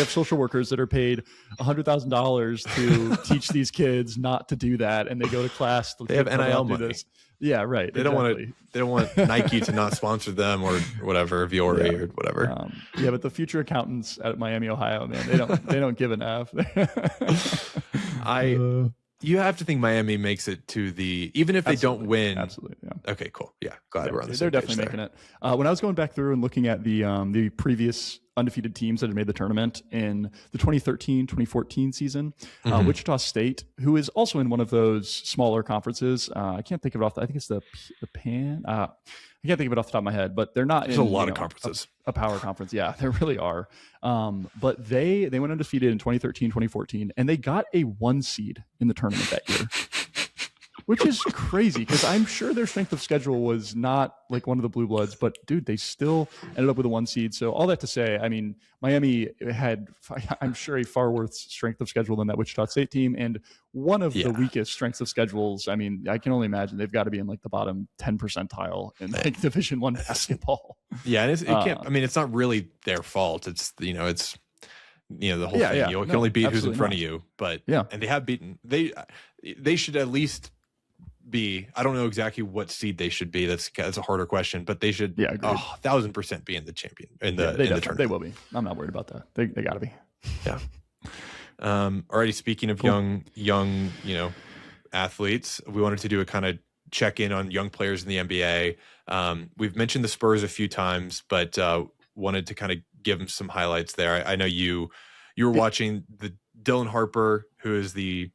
social workers that are paid $100,000 to teach these kids not to do that, and they go to class. They have NIL money. Yeah, right. They don't want Nike to not sponsor them or whatever, Viore or whatever. Yeah, but the future accountants at Miami, Ohio, man, they don't give an F. You have to think Miami makes it to even if they don't win. Absolutely. Yeah. Okay, cool. Yeah, glad we're on the same They're definitely making it. When I was going back through and looking at the previous undefeated teams that had made the tournament in the 2013-2014 season, Wichita State, who is also in one of those smaller conferences. I can't think of it I think it's the Pan. I can't think of it off the top of my head, but they're not. There's a lot of conferences. A power conference. Yeah, there really are. But they went undefeated in 2013, 2014, and they got a 1 seed in the tournament that year. Which is crazy because I'm sure their strength of schedule was not like one of the Blue Bloods, but dude, they still ended up with a 1 seed. So all that to say, I mean, Miami had, I'm sure, a far worse strength of schedule than that Wichita State team, and one of the weakest strengths of schedules. I mean, I can only imagine they've got to be in like the bottom 10 percentile in like Division I basketball. Yeah, and it can't. I mean, it's not really their fault. It's the whole thing. Yeah, you can only beat who's in front of you, but and they have beaten. They should at least be. I don't know exactly what seed they should be. That's a harder question, but they should 1,000% be in the champion in the tournament. They will be. I'm not worried about that. They got to be. Yeah. Alrighty. Speaking of young, athletes, we wanted to do a kind of check in on young players in the NBA. We've mentioned the Spurs a few times, but wanted to kind of give them some highlights there. I know you were watching the Dylan Harper, who is the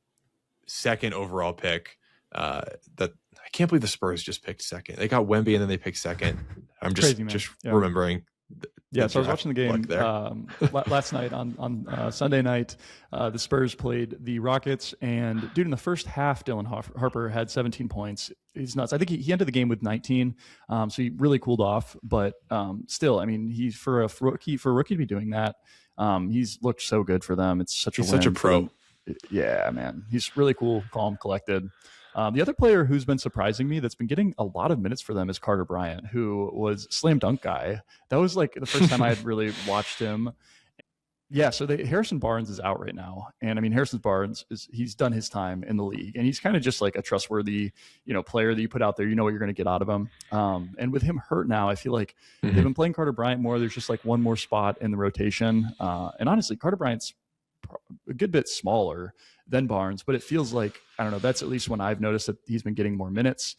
2nd overall pick. That I can't believe the Spurs just picked 2nd. They got Wemby and then they picked 2nd. I'm just remembering. So I was watching the game last night on Sunday night. The Spurs played the Rockets, and dude, in the first half, Dylan Harper had 17 points. He's nuts. I think he ended the game with 19, so he really cooled off. But still, I mean, he's for a rookie to be doing that. He's looked so good for them. It's such a pro. Yeah, man, he's really cool, calm, collected. The other player who's been surprising me that's been getting a lot of minutes for them is Carter Bryant, who was slam dunk guy. That was like the first time I had really watched him. Yeah, so Harrison Barnes is out right now, and I mean Harrison Barnes he's done his time in the league, and he's kind of just like a trustworthy, player that you put out there. You know what you're going to get out of him. And with him hurt now, I feel like they've been playing Carter Bryant more. There's just like one more spot in the rotation, and honestly, Carter Bryant's a good bit smaller than Barnes, but it feels like, I don't know, that's at least when I've noticed that he's been getting more minutes.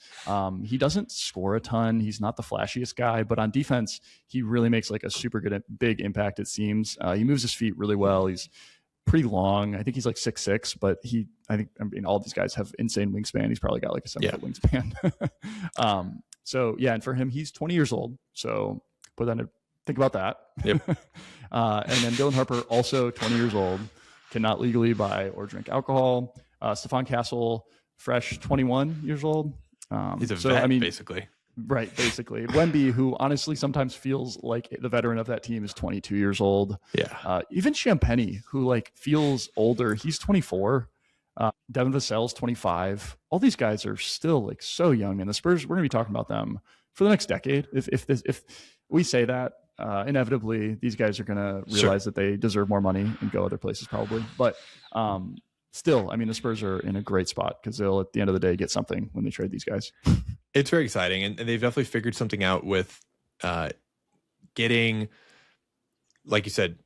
He doesn't score a ton. He's not the flashiest guy, but on defense, he really makes like a super good, big impact, it seems. He moves his feet really well. He's pretty long. I think he's like 6'6", but I mean, all these guys have insane wingspan. He's probably got like a 7-foot wingspan. So yeah, and for him, he's 20 years old. So think about that. Yep. And then Dylan Harper, also 20 years old, cannot legally buy or drink alcohol. Stephon Castle, fresh 21 years old. He's a vet, basically. Right, basically. Wemby, who honestly sometimes feels like the veteran of that team, is 22 years old. Yeah. Even Champagnie, who like feels older, he's 24. Devin Vassell's 25. All these guys are still like so young, and the Spurs, we're going to be talking about them for the next decade. If we say that, inevitably these guys are going to realize that they deserve more money and go other places probably. But still, I mean, the Spurs are in a great spot because they'll at the end of the day get something when they trade these guys. It's very exciting, and they've definitely figured something out with getting, like you said,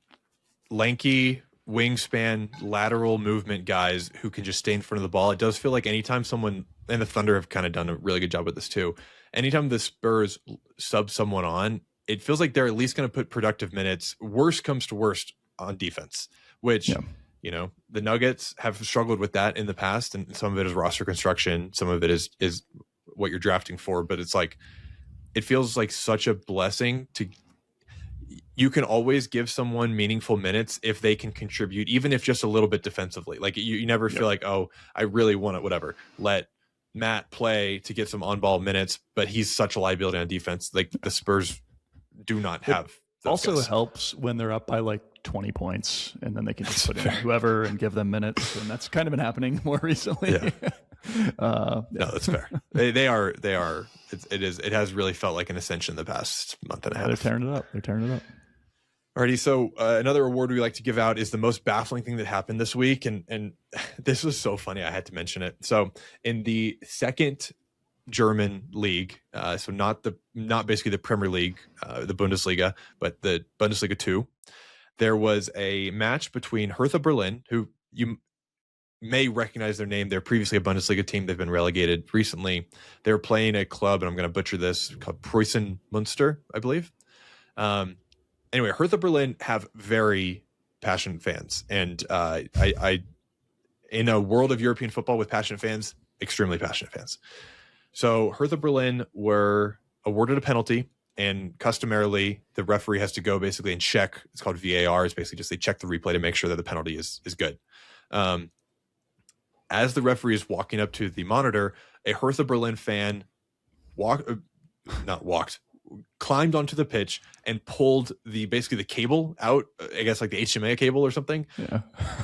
lanky wingspan, lateral movement guys who can just stay in front of the ball. It does feel like anytime someone, and the Thunder have kind of done a really good job with this too, anytime the Spurs sub someone on, it feels like they're at least going to put productive minutes. Worst comes to worst on defense, which, the Nuggets have struggled with that in the past. And some of it is roster construction. Some of it is what you're drafting for. But it's like, it feels like such a blessing you can always give someone meaningful minutes if they can contribute, even if just a little bit defensively. Like you never feel like, oh, I really want it, whatever. Let Matt play to get some on-ball minutes, but he's such a liability on defense. Like the Spurs do not have. Also helps when they're up by like 20 points, and then they can just put in whoever and give them minutes, and that's kind of been happening more recently. No, that's fair. They are. It has really felt like an ascension the past month and a half. They're tearing it up. Alrighty, so another award we like to give out is the most baffling thing that happened this week, and this was so funny I had to mention it. So in the second German league, so not basically the Premier League, the Bundesliga, but the Bundesliga 2, there was a match between Hertha Berlin, who you may recognize their name. They're previously a Bundesliga team. They've been relegated recently. They're playing a club, and I'm going to butcher this, called Preußen Münster, I believe. Anyway, Hertha Berlin have very passionate fans, and I in a world of European football with passionate fans, extremely passionate fans. So Hertha Berlin were awarded a penalty, and customarily the referee has to go basically and check. It's called VAR. It's basically just they check the replay to make sure that the penalty is good. As the referee is walking up to the monitor, a Hertha Berlin fan climbed onto the pitch and pulled basically the cable out, I guess like the HDMI cable or something. Yeah.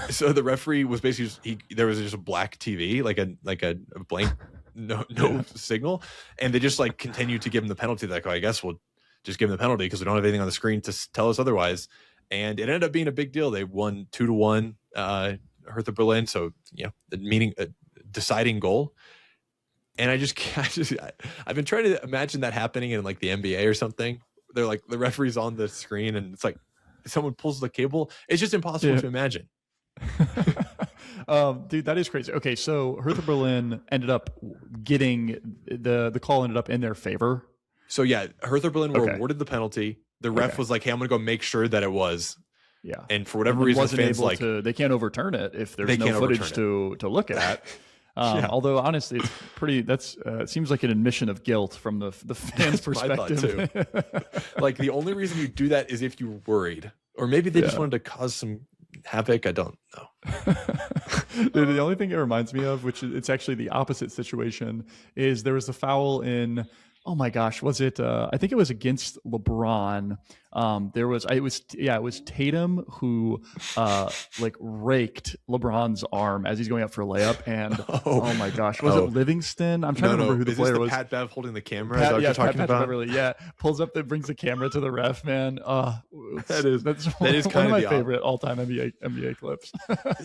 So the referee was basically there was just a black TV, like a blank no signal, and they just like continued to give him the penalty. Like, oh, I guess we'll just give him the penalty because we don't have anything on the screen to tell us otherwise. And it ended up being a big deal. They won 2-1, Hertha Berlin. So the deciding goal. And I've been trying to imagine that happening in like the NBA or something. They're like the referee's on the screen and it's like someone pulls the cable. It's just impossible to imagine. Dude, that is crazy. Okay, so Hertha Berlin ended up getting the call ended up in their favor. So yeah, Hertha Berlin were awarded the penalty. The ref was like, "Hey, I'm going to go make sure that it was." Yeah, and for whatever reason, fans they can't overturn it if there's no footage to look at. Although honestly, it's pretty. It seems like an admission of guilt from the fans' perspective. My thought too. Like the only reason you do that is if you're worried, or maybe they just wanted to cause some havoc. I don't know. Dude, the only thing it reminds me of, which it's actually the opposite situation, is there was a foul in oh my gosh, was it? I think it was against LeBron. It was Tatum who like raked LeBron's arm as he's going up for a layup, and oh my gosh, was it Livingston? I'm trying to remember who the player was. Pat Bev holding the camera? Is that what you're talking about? Beverly, yeah, pulls up, that brings the camera to the ref. Man, that is one of my favorite all-time NBA clips.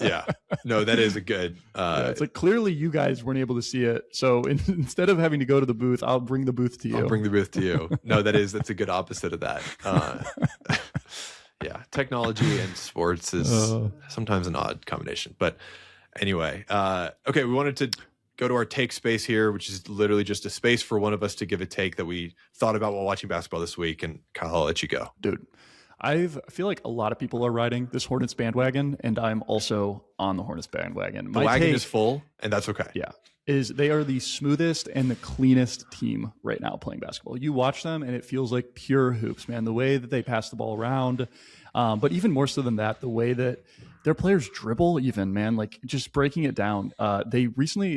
Yeah, no, that is a good. It's like clearly you guys weren't able to see it, so instead of having to go to the booth, I'll bring the booth to you. I'll bring the booth to you. No, that's a good opposite of that. Yeah, technology and sports is sometimes an odd combination. But anyway, okay, we wanted to go to our take space here, which is literally just a space for one of us to give a take that we thought about while watching basketball this week. And Kyle, I'll let you go. Dude, I feel like a lot of people are riding this Hornets bandwagon, and I'm also on the Hornets bandwagon. The wagon is full, and that's okay. Yeah. They are the smoothest and the cleanest team right now playing basketball. You watch them and it feels like pure hoops, man. The way that they pass the ball around, but even more so than that, the way that their players dribble, even, man, like just breaking it down. They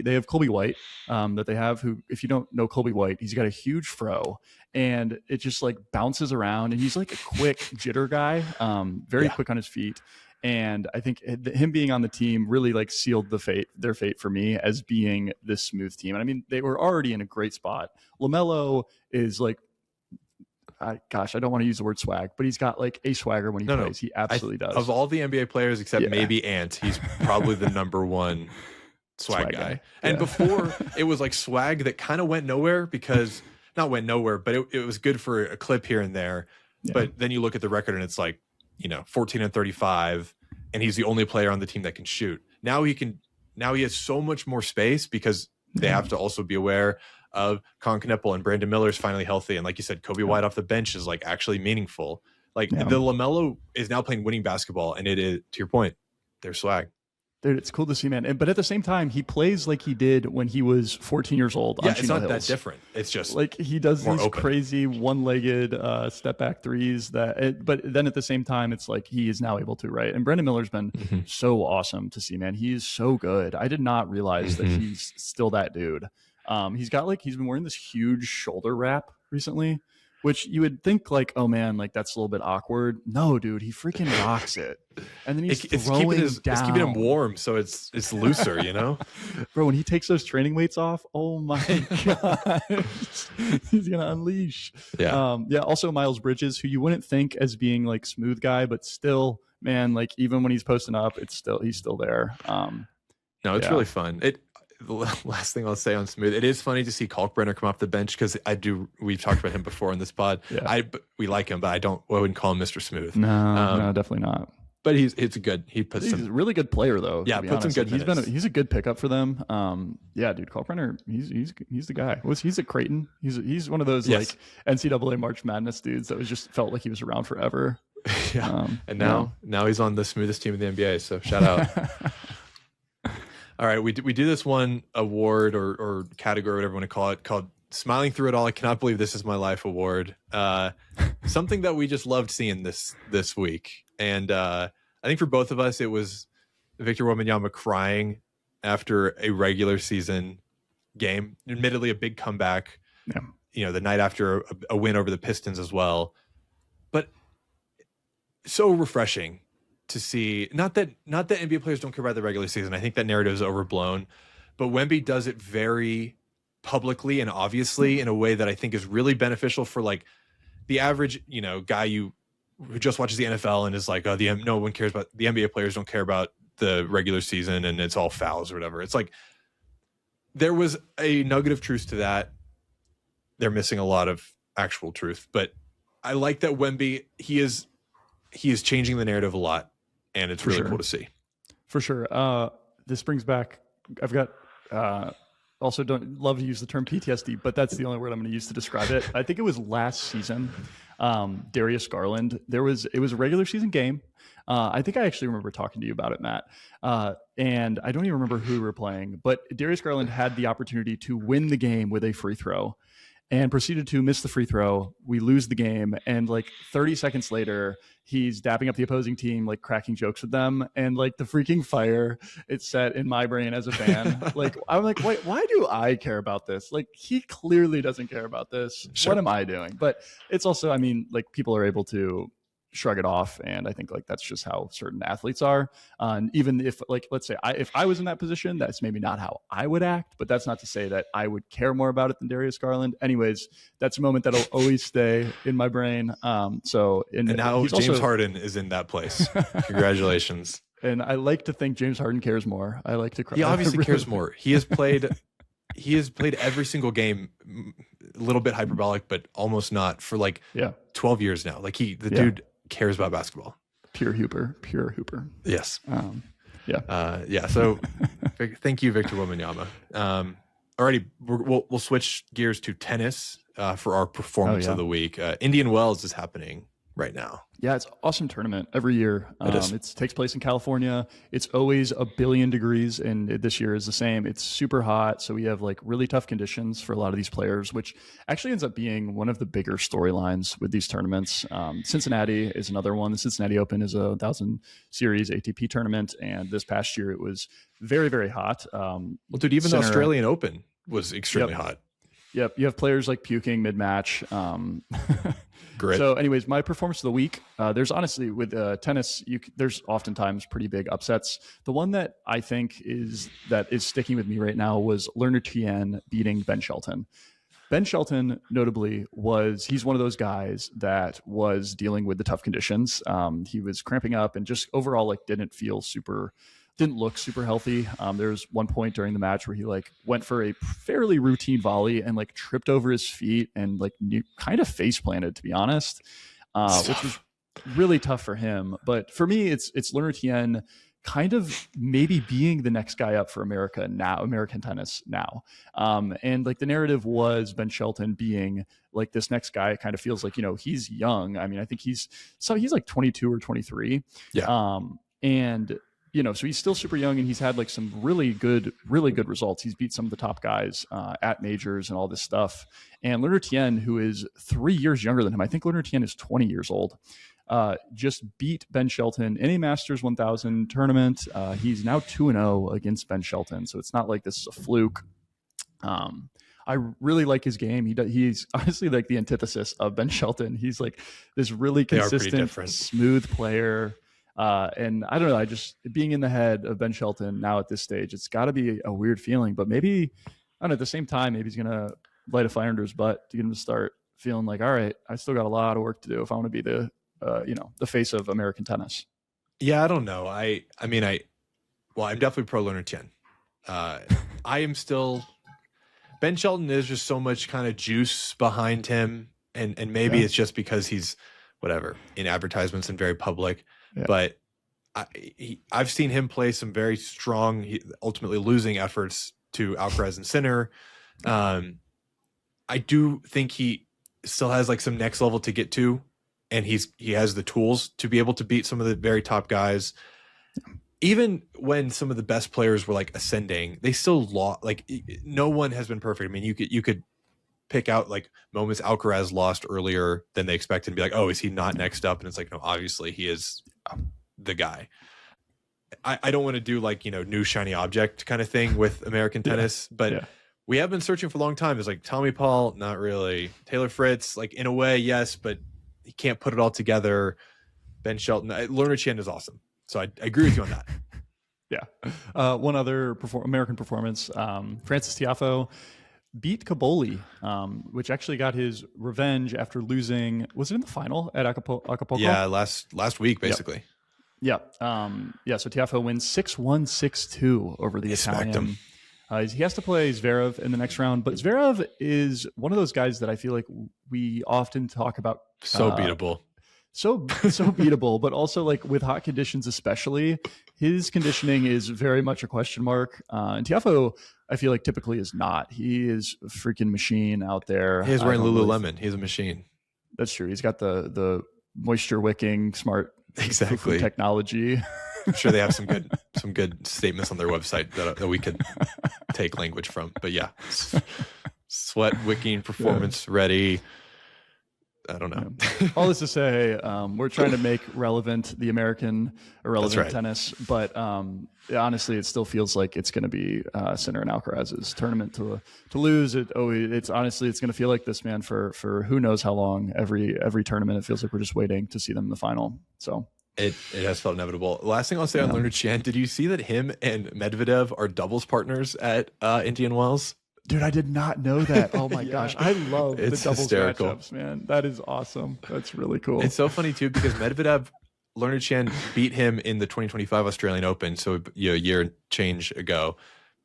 have Colby White that they have, who, if you don't know Colby White, he's got a huge fro and it just like bounces around, and he's like a quick jitter guy, very quick on his feet. And I think him being on the team really like sealed their fate for me as being this smooth team. And I mean, they were already in a great spot. LaMelo is like, I don't want to use the word swag, but he's got like a swagger when he plays. He absolutely does. Of all the NBA players, except maybe Ant, he's probably the number one swag guy. And before, it was like swag that kind of went nowhere because, not went nowhere, but it was good for a clip here and there. Yeah. But then you look at the record and it's like, 14 and 35, and he's the only player on the team that can shoot. Now he has so much more space because they have to also be aware of Colin Kneppel, and Brandon Miller's finally healthy. And like you said, Kobe White off the bench is like actually meaningful. Like the LaMelo is now playing winning basketball, and it is, to your point, their swag. Dude, it's cool to see, man. But at the same time, he plays like he did when he was 14 years old. Yeah, it's not that different. It's just like he does these crazy one-legged step back threes but then at the same time, it's like he is now able to, right? And Brandon Miller's been so awesome to see, man. He is so good. I did not realize that he's still that dude. He's been wearing this huge shoulder wrap recently, which you would think like, oh man, like that's a little bit awkward. No, dude, he freaking rocks it. And then he's throwing down. It's keeping him warm, so it's looser, Bro, when he takes those training weights off, oh my god, he's gonna unleash. Yeah. Also Miles Bridges, who you wouldn't think as being like smooth guy, but still, man, like even when he's posting up, he's still there. No, it's really fun. The last thing I'll say on smooth, it is funny to see Kalkbrenner come off the bench because we've talked about him before in this pod. We like him, but I wouldn't call him Mr. Smooth. No, definitely not. But he's a really good player though. Yeah, puts some good minutes. He's a good pickup for them. Dude, Kalkbrenner, he's the guy. He's at Creighton. He's one of those like NCAA March Madness dudes that just felt like he was around forever. And now he's on the smoothest team in the NBA. So shout out. All right, we do this one award or category, whatever you want to call it, called Smiling Through It All. I cannot believe this is my life award. Something that we just loved seeing this week. And I think for both of us, it was Victor Wembanyama crying after a regular season game. Admittedly, a big comeback, the night after a win over the Pistons as well. But so refreshing to see, not that NBA players don't care about the regular season. I think that narrative is overblown, but Wemby does it very publicly and obviously in a way that I think is really beneficial for like the average, guy who just watches the NFL and is like, oh, no one cares about the NBA players don't care about the regular season and it's all fouls or whatever. It's like there was a nugget of truth to that. They're missing a lot of actual truth, but I like that Wemby, he is changing the narrative a lot. And it's really cool to see. For sure. This brings back, I've got, also don't love to use the term PTSD, but that's the only word I'm going to use to describe it. I think it was last season, Darius Garland. It was a regular season game. I think I actually remember talking to you about it, Matt. And I don't even remember who we were playing, but Darius Garland had the opportunity to win the game with a free throw. and proceeded to miss the free throw. We lose the game. And like 30 seconds later, he's dapping up the opposing team, like cracking jokes with them. And like the freaking fire it's set in my brain as a fan. Like, I'm like, wait, why do I care about this? Like, he clearly doesn't care about this. Sure. What am I doing? But it's also, I mean, like, people are able to shrug it off, and I think like that's just how certain athletes are. And even if, like, let's say if I was in that position, that's maybe not how I would act, but that's not to say that I would care more about it than Darius Garland. Anyways, that's a moment that'll always stay in my brain. And now James Harden is in that place. Congratulations. And I like to think James Harden cares more. I like to cry. He obviously cares more. He has played every single game, a little bit hyperbolic, but almost not, for like 12 years now. Like dude cares about basketball. Pure hooper. Yes. Yeah. So thank you, Victor Wembanyama. Alrighty, we'll switch gears to tennis for our performance of the week. Indian Wells is happening right now. Yeah, it's an awesome tournament every year. It takes place in California. It's always 1 billion degrees, and this year is the same. It's super hot, so we have like really tough conditions for a lot of these players, which actually ends up being one of the bigger storylines with these tournaments. Cincinnati is another one. The Cincinnati Open is a 1,000 series ATP tournament, and this past year it was very, very hot. Well, dude, even the Australian Open was extremely hot. Yep, you have players like puking mid-match. Great. So anyways, my performance of the week, there's honestly with tennis, there's oftentimes pretty big upsets. The one that I think is sticking with me right now was Lerner Tien beating Ben Shelton. Ben Shelton, notably, he's one of those guys that was dealing with the tough conditions. He was cramping up and just overall like didn't look super healthy. There was one point during the match where he like went for a fairly routine volley and like tripped over his feet and like kind of face planted, to be honest, which was really tough for him. But for me, it's Lerner Tien kind of maybe being the next guy up for American tennis now. And like the narrative was Ben Shelton being like this next guy. It kind of feels like, he's young. I mean, I think he's like 22 or 23. Yeah. So he's still super young, and he's had like some really good results. He's beat some of the top guys at majors and all this stuff. And Lerner Tien, who is 3 years younger than him, I think Lerner Tien is 20 years old, just beat Ben Shelton in a Masters 1000 tournament. He's now 2-0 against Ben Shelton. So it's not like this is a fluke. I really like his game. He's honestly like the antithesis of Ben Shelton. He's like this really consistent, smooth player. And I don't know, I just being in the head of Ben Shelton now at this stage, it's got to be a weird feeling, but maybe, I don't know, at the same time, maybe he's going to light a fire under his butt to get him to start feeling like, all right, I still got a lot of work to do if I want to be the face of American tennis. Yeah, I don't know. I'm definitely pro Lerner Tien. I am still, Ben Shelton is just so much kind of juice behind him. And maybe it's just because he's whatever in advertisements and very public. Yeah. But I've seen him play some very strong, ultimately losing efforts to Alcaraz and Sinner. I do think he still has like some next level to get to, and he has the tools to be able to beat some of the very top guys. Even when some of the best players were like ascending, they still lost. Like no one has been perfect. I mean, you could pick out like moments Alcaraz lost earlier than they expected and be like, oh, is he not next up? And it's like, no, obviously he is the guy. I don't want to do like, new shiny object kind of thing with American tennis, but we have been searching for a long time. It's like Tommy Paul, not really. Taylor Fritz, like in a way, yes, but he can't put it all together. Ben Shelton, Lerner Tien is awesome. So I agree with you on that. Yeah. One other American performance, Francis Tiafoe beat Caboli, which actually got his revenge after losing. Was it in the final at Acapulco? Yeah, last week, basically. Yep. So Tiafoe wins 6-1, 6-2 over the Italian. He has to play Zverev in the next round, but Zverev is one of those guys that I feel like we often talk about. So beatable. So beatable, but also like with hot conditions, especially his conditioning is very much a question mark. And Tiafoe, I feel like typically is not. He is a freaking machine out there. He's wearing Lululemon. He's a machine. That's true. He's got the moisture wicking smart technology. I'm sure they have some good statements on their website that we could take language from. But yeah, it's sweat wicking, performance ready. I don't know. Yeah. All this to say, we're trying to make relevant the American irrelevant tennis, but honestly, it still feels like it's going to be Sinner and Alcaraz's tournament to lose. It's honestly, it's going to feel like this, man, for who knows how long. Every tournament, it feels like we're just waiting to see them in the final. So it has felt inevitable. Last thing I'll say on Leonard Chen, did you see that him and Medvedev are doubles partners at Indian Wells? Dude, I did not know that. Oh my gosh. I love the doubles hysterical matchups, man. That is awesome. That's really cool. It's so funny too, because Medvedev, Leonard Chen beat him in the 2025 Australian Open, so a year and change ago.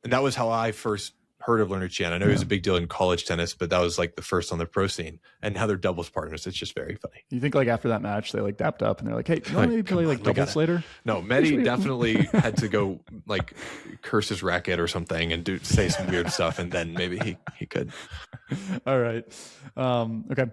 And that was how I first heard of Leonard Chen. I know he was a big deal in college tennis, but that was like the first on the pro scene. And now they're doubles partners. It's just very funny. You think like after that match, they like dapped up and they're like, hey, you want maybe play like doubles later? No, Medi definitely had to go like curse his racket or something and say some weird stuff, and then maybe he could. All right. Okay.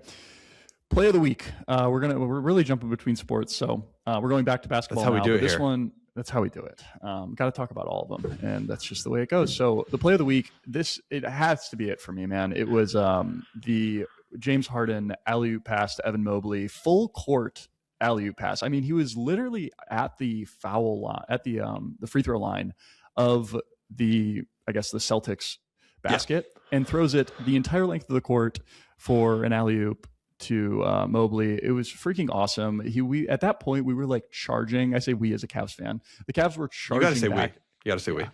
Play of the week. We're really jumping between sports, so we're going back to basketball. That's how we do it this here. one. That's how we do it. Got to talk about all of them, and that's just the way it goes. So the play of the week, it has to be it for me, man. It was the James Harden alley-oop pass to Evan Mobley, full court alley-oop pass. I mean, he was literally at the foul line, at the free throw line of the Celtics basket, and throws it the entire length of the court for an alley-oop to Mobley. It was freaking awesome. We at that point we were like charging. I say we as a Cavs fan. The Cavs were charging. You gotta say back. You gotta say we.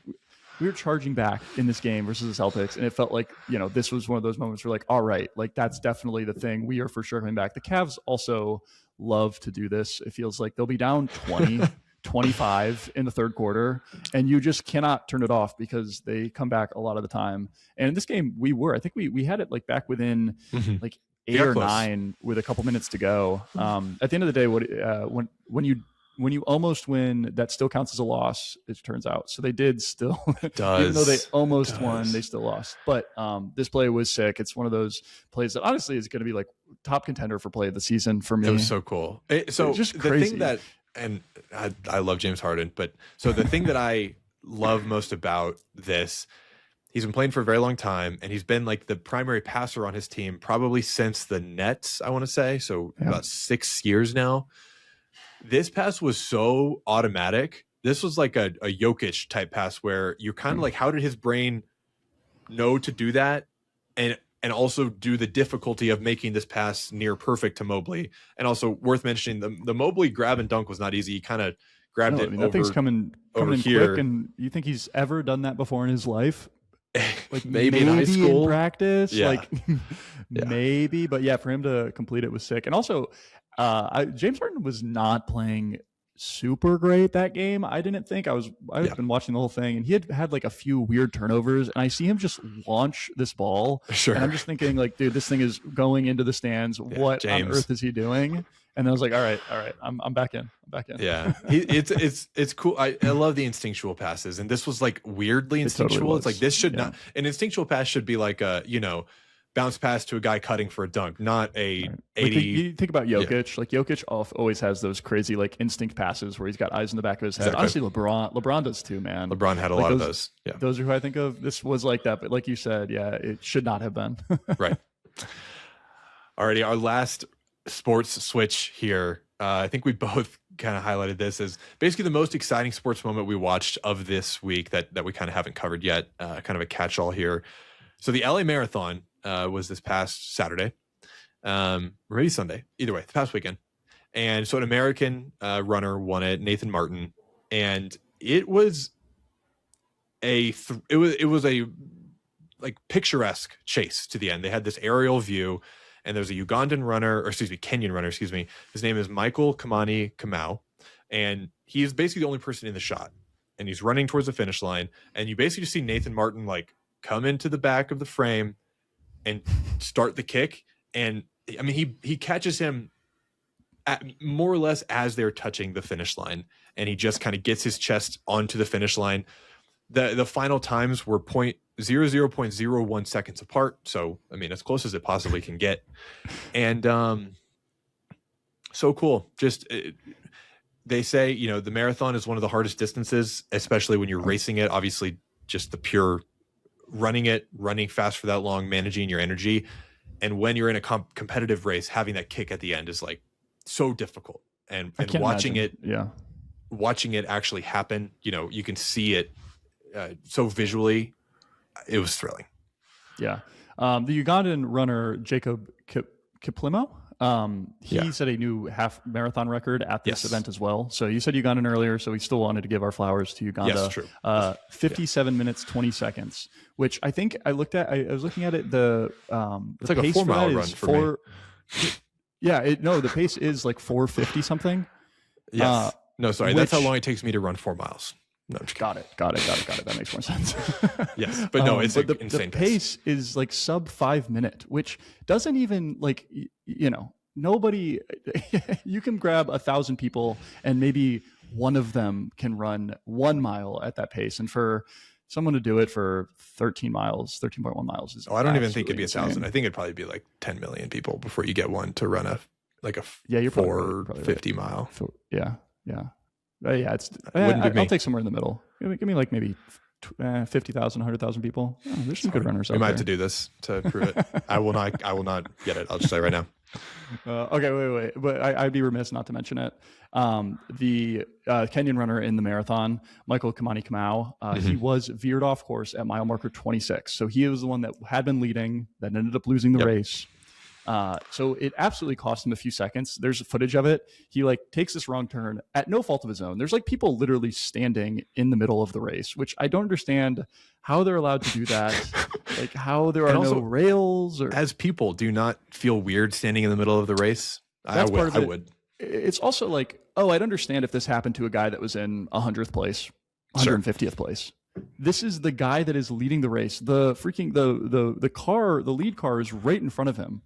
We were charging back in this game versus the Celtics, and it felt like, this was one of those moments where like, all right, like that's definitely the thing. We are for sure coming back. The Cavs also love to do this. It feels like they'll be down 20, 25 in the third quarter, and you just cannot turn it off because they come back a lot of the time. And in this game, I think we had it like back within like 8 or 9 with a couple minutes to go. At the end of the day, when you almost win, that still counts as a loss, it turns out. So they did still, even though they almost won, they still lost. But this play was sick. It's one of those plays that honestly is going to be like top contender for play of the season for me. It was so cool. So just the crazy. thing that, and I love James Harden, but so the thing that I love most about this, he's been playing for a very long time, and he's been like the primary passer on his team probably since the Nets, I want to say. So about 6 years now. This pass was so automatic. This was like a Jokic type pass where you're kind of like, how did his brain know to do that? And also do the difficulty of making this pass near perfect to Mobley. And also worth mentioning, the Mobley grab and dunk was not easy. He kind of grabbed it. That thing's coming in here. quick. And you think he's ever done that before in his life? Like maybe in high school, in practice, like maybe. But yeah, for him to complete it was sick. And also, James Harden was not playing super great that game. I didn't think. I've been watching the whole thing, and he had like a few weird turnovers, and I see him just launch this ball, and I'm just thinking like, dude, this thing is going into the stands. What on earth is he doing? And I was like, all right, I'm back in. Yeah, it's cool. I love the instinctual passes, and this was like weirdly instinctual. Totally, it's like this should not, an instinctual pass should be like a bounce pass to a guy cutting for a dunk, not a 80. You think about Jokic. Like Jokic always has those crazy like instinct passes where he's got eyes in the back of his head. Honestly, LeBron does too, man. LeBron had a lot of those. Yeah, those are who I think of. This was like that, but like you said, it should not have been. Right. Alrighty, our last sports switch here. I think we both kind of highlighted this as basically the most exciting sports moment we watched of this week that we kind of haven't covered yet. Kind of a catch-all here. So the LA Marathon was this past Saturday, or maybe Sunday, either way, the past weekend. And so an American runner won it, Nathan Martin, and it was a like picturesque chase to the end. They had this aerial view, and there's a Kenyan runner, His name is Michael Kamani Kamau, and he's basically the only person in the shot, and he's running towards the finish line, and you basically just see Nathan Martin like come into the back of the frame and start the kick. And I mean, he catches him at more or less as they're touching the finish line, and he just kind of gets his chest onto the finish line. The final times were 0.01 seconds apart. So, I mean, as close as it possibly can get. And so cool. They say, the marathon is one of the hardest distances, especially when you're racing it. Obviously, just the pure running fast for that long, managing your energy. And when you're in a competitive race, having that kick at the end is like so difficult. And watching it actually happen, you can see it so visually. It was thrilling. Yeah. The Ugandan runner, Jacob Kiplimo, he set a new half marathon record at this event as well. So you said Ugandan earlier, so we still wanted to give our flowers to Uganda. Yes, true. 57 minutes, 20 seconds, which I think I looked at. I was looking at it. It's like a 4 mile run for me. The pace is like 450 something. Yes. No, sorry. That's how long it takes me to run 4 miles. No, got it. That makes more sense. Yes, but no, it's insane. The pace is like sub 5 minute, which doesn't even like, nobody, you can grab 1,000 people and maybe one of them can run 1 mile at that pace. And for someone to do it for 13.1 miles is I don't even think it'd be 1,000. I think it'd probably be like 10 million people before you get one to run you're 450 right. mile. Yeah. I'll take somewhere in the middle. Give me like maybe 50,000, 100,000 people. Oh, there's some good runners. We might have to do this to prove it. I will not get it. I'll just say right now. Okay, wait. But I'd be remiss not to mention it. The Kenyan runner in the marathon, Michael Kimani Kamau, he was veered off course at mile marker 26. So he was the one that had been leading, that ended up losing the race. So it absolutely cost him a few seconds. There's footage of it. He takes this wrong turn at no fault of his own. There's people literally standing in the middle of the race, which I don't understand how they're allowed to do that. How there are no rails. As people, do not feel weird standing in the middle of the race. I would. It's also I'd understand if this happened to a guy that was in 100th place, 150th place. This is the guy that is leading the race. The lead car is right in front of him.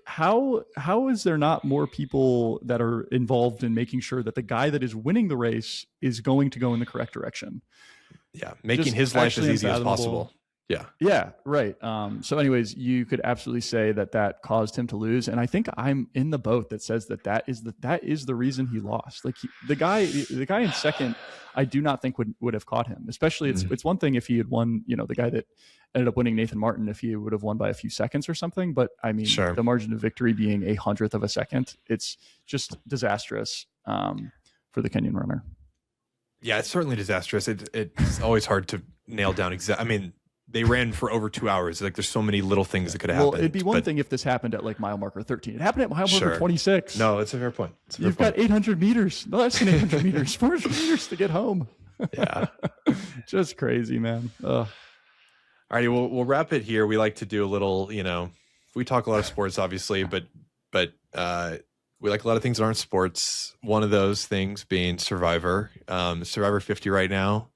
How is there not more people that are involved in making sure that the guy that is winning the race is going to go in the correct direction? Yeah, making his life as easy as possible. Yeah, right. So anyways, you could absolutely say that caused him to lose, and I think I'm in the boat that says that is the reason he lost. The guy in second, I do not think would have caught him. Especially it's one thing if he had won, the guy that ended up winning, Nathan Martin, if he would have won by a few seconds or something. But I mean, the margin of victory being 1/100th of a second, it's just disastrous for the Kenyan runner. Yeah, it's certainly disastrous. It's always hard to nail down exactly. I mean, they ran for over 2 hours. There's so many little things that could have happened. Well, it'd be one thing if this happened at mile marker 13. It happened at mile marker 26. No, it's a fair point. You've got 800 meters. No, less than 800 meters. 400 meters to get home. Yeah. Just crazy, man. Ugh. All righty, we'll wrap it here. We like to do a little, we talk a lot of sports, obviously, but we like a lot of things that aren't sports. One of those things being Survivor. Survivor 50 right now.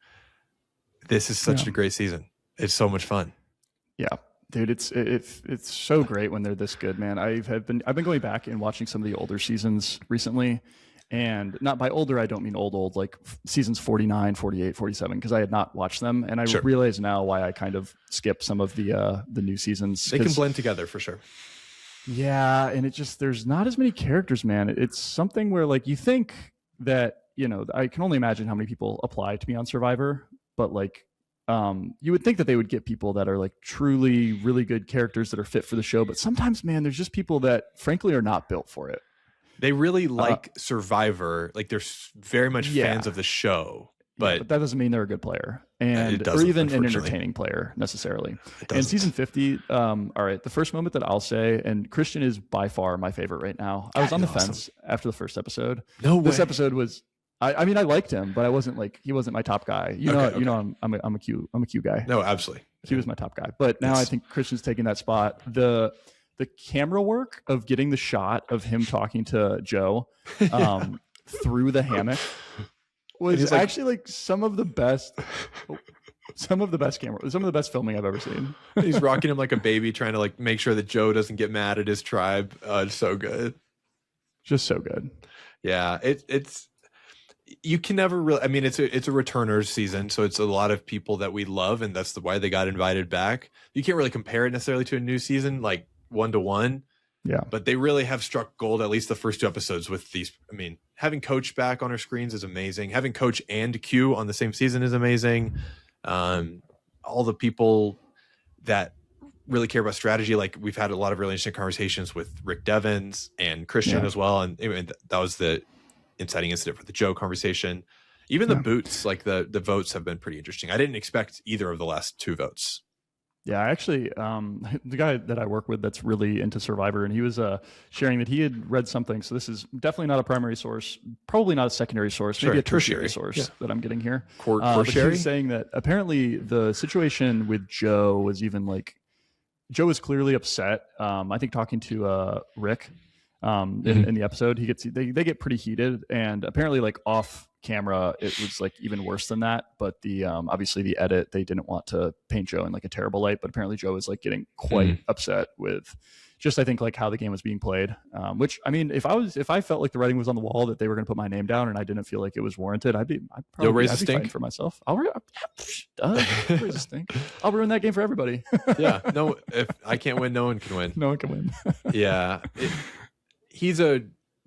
This is such a great season. It's so much fun. Yeah, dude, it's so great when they're this good, man. I've been going back and watching some of the older seasons recently, and not by older I don't mean old like seasons 49, 48, 47, because I had not watched them, and I realize now why I kind of skip some of the new seasons. They can blend together for sure. Yeah, and there's not as many characters, man. It's something where you think that I can only imagine how many people apply to be on Survivor, but you would think that they would get people that are truly really good characters that are fit for the show. But sometimes, man, there's just people that frankly are not built for it. They really like Survivor. They're very much fans of the show, but that doesn't mean they're a good player or even an entertaining player necessarily. And season 50, all right, the first moment that I'll say, and Christian is by far my favorite right now. I was on the fence after the first episode. This episode was, I mean, I liked him, but I wasn't he wasn't my top guy. I'm a Q guy. No, absolutely. He was my top guy. But now I think Christian's taking that spot. The camera work of getting the shot of him talking to Joe through the hammock was actually some of the best filming I've ever seen. He's rocking him like a baby, trying to make sure that Joe doesn't get mad at his tribe. It's so good. Just so good. Yeah, it's you can never really. I mean, it's a returners season, so it's a lot of people that we love, and that's why they got invited back. You can't really compare it necessarily to a new season, 1-to-1. Yeah, but they really have struck gold. At least the first 2 episodes with these. I mean, having Coach back on our screens is amazing. Having Coach and Q on the same season is amazing. all the people that really care about strategy. Like we've had a lot of really interesting conversations with Rick Devens and Christian as well. And that was the inciting incident for the Joe conversation. Even the boots, like the votes have been pretty interesting. I didn't expect either of the last 2 votes. Yeah, actually, the guy that I work with that's really into Survivor, and he was sharing that he had read something. So this is definitely not a primary source, probably not a secondary source, maybe a tertiary source that I'm getting here. But he was saying that apparently the situation with Joe was even like, Joe was clearly upset. I think talking to Rick in the episode, they get pretty heated, and apparently like off camera it was like even worse than that, but the obviously the edit, they didn't want to paint Joe in like a terrible light, but apparently Joe was like getting quite upset with just, I think, like how the game was being played, which, I mean, if I felt like the writing was on the wall that they were going to put my name down and I didn't feel like it was warranted, I'd probably be fighting for myself. I'll raise a stink. I'll ruin that game for everybody. Yeah, no, if I can't win, no one can win. No one can win. Yeah,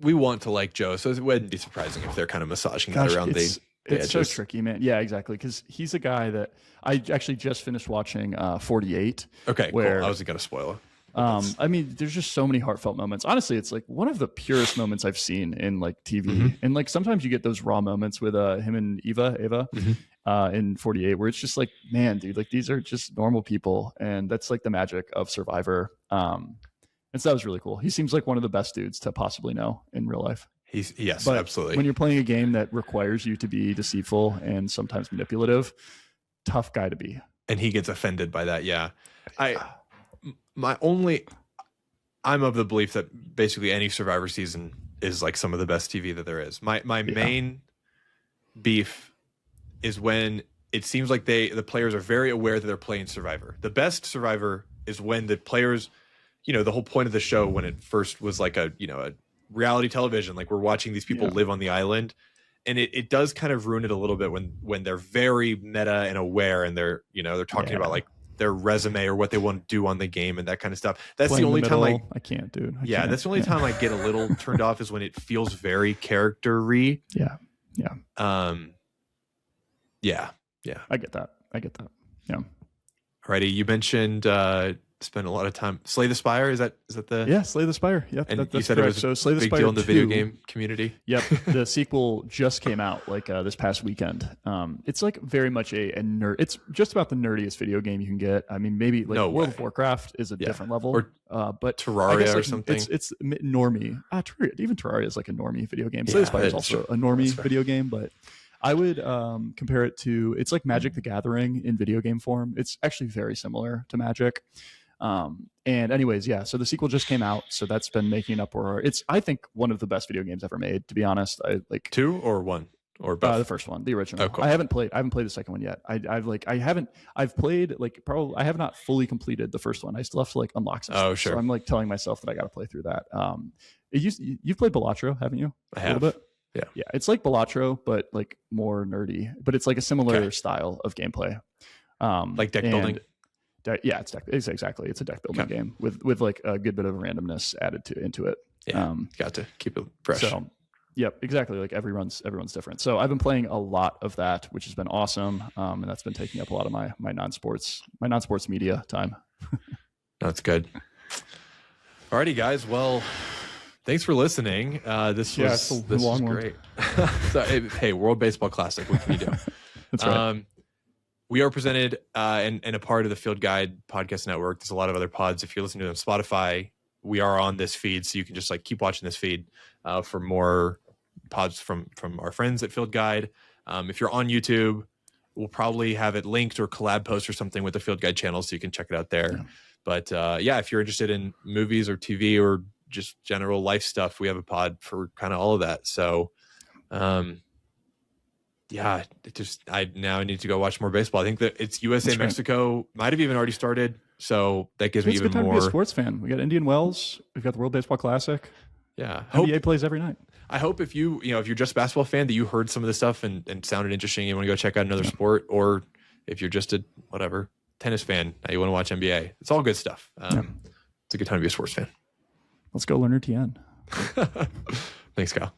we want to like Joe, so it wouldn't be surprising if they're kind of massaging that around the It's so tricky, man. Yeah, exactly. Because he's a guy that I actually just finished watching 48. Okay, where, cool. I wasn't going to spoil it. I mean, there's just so many heartfelt moments. Honestly, it's like one of the purest moments I've seen in like TV. And like sometimes you get those raw moments with him and Ava in 48, where it's just like, man, dude, like these are just normal people, and that's like the magic of Survivor. And so that was really cool. He seems like one of the best dudes to possibly know in real life. But absolutely. When you're playing a game that requires you to be deceitful and sometimes manipulative, tough guy to be. And he gets offended by that. Yeah. I'm of the belief that basically any Survivor season is like some of the best TV that there is. My main beef is when it seems like the players are very aware that they're playing Survivor. The best Survivor is when the players, the whole point of the show when it first was like a reality television, like we're watching these people live on the island, and it does kind of ruin it a little bit when they're very meta and aware, and they're talking about like their resume or what they want to do on the game and that kind of stuff. That's the only time I can't, dude. That's the only time I get a little turned off is when it feels very character-y. Yeah. I get that. Yeah. Alrighty, you mentioned spend a lot of time Slay the Spire. Is that the Slay the Spire? Yep. And that's you said correct. it was Slay the big Spire deal in the 2, video game community. Yep. The sequel just came out like this past weekend. It's like very much a nerd. It's just about the nerdiest video game you can get. I mean, maybe like World of Warcraft is a different level, but Terraria like, or something. It's normie. Even Terraria is like a normie video game. Slay the Spire is also a normie video game, but I would compare it to, it's like Magic the Gathering in video game form. It's actually very similar to Magic. And anyways, so the sequel just came out, so that's been making an uproar. It's, I think, one of the best video games ever made, to be honest. I like 2 or 1 or both. The first one, the original. Oh, cool. I haven't played the second one yet. I've played like probably, I have not fully completed the first one. I still have to like unlock some stuff. Sure. So I'm like telling myself that I got to play through that. You've played Balatro, haven't you? I have. A little bit. Yeah. It's like Balatro, but like more nerdy. But it's like a similar style of gameplay. Like deck building. It's exactly. It's a deck building game with like a good bit of randomness added into it. Yeah, got to keep it fresh. So, yep, exactly. Like everyone's different. So I've been playing a lot of that, which has been awesome, and that's been taking up a lot of my non-sports media time. That's good. Alrighty, guys. Well, thanks for listening. This was great. So, hey, World Baseball Classic. What can you do? That's right. We are presented and a part of the Field Guide podcast network. There's a lot of other pods. If you're listening to them on Spotify, we are on this feed, so you can just like keep watching this feed for more pods from our friends at Field Guide. If you're on YouTube, we'll probably have it linked or collab post or something with the Field Guide channel, so you can check it out there. But if you're interested in movies or TV or just general life stuff, we have a pod for kind of all of that. So I now need to go watch more baseball. I think that it's USA Mexico might have even already started, so that gives me even more. It's a good time to be a sports fan. We got Indian Wells. We've got the World Baseball Classic. Yeah, NBA plays every night. I hope if you're just a basketball fan, that you heard some of this stuff and sounded interesting. You want to go check out another sport, or if you're just a tennis fan, you want to watch NBA. It's all good stuff. It's a good time to be a sports fan. Let's go learn your TN. Thanks, Kyle.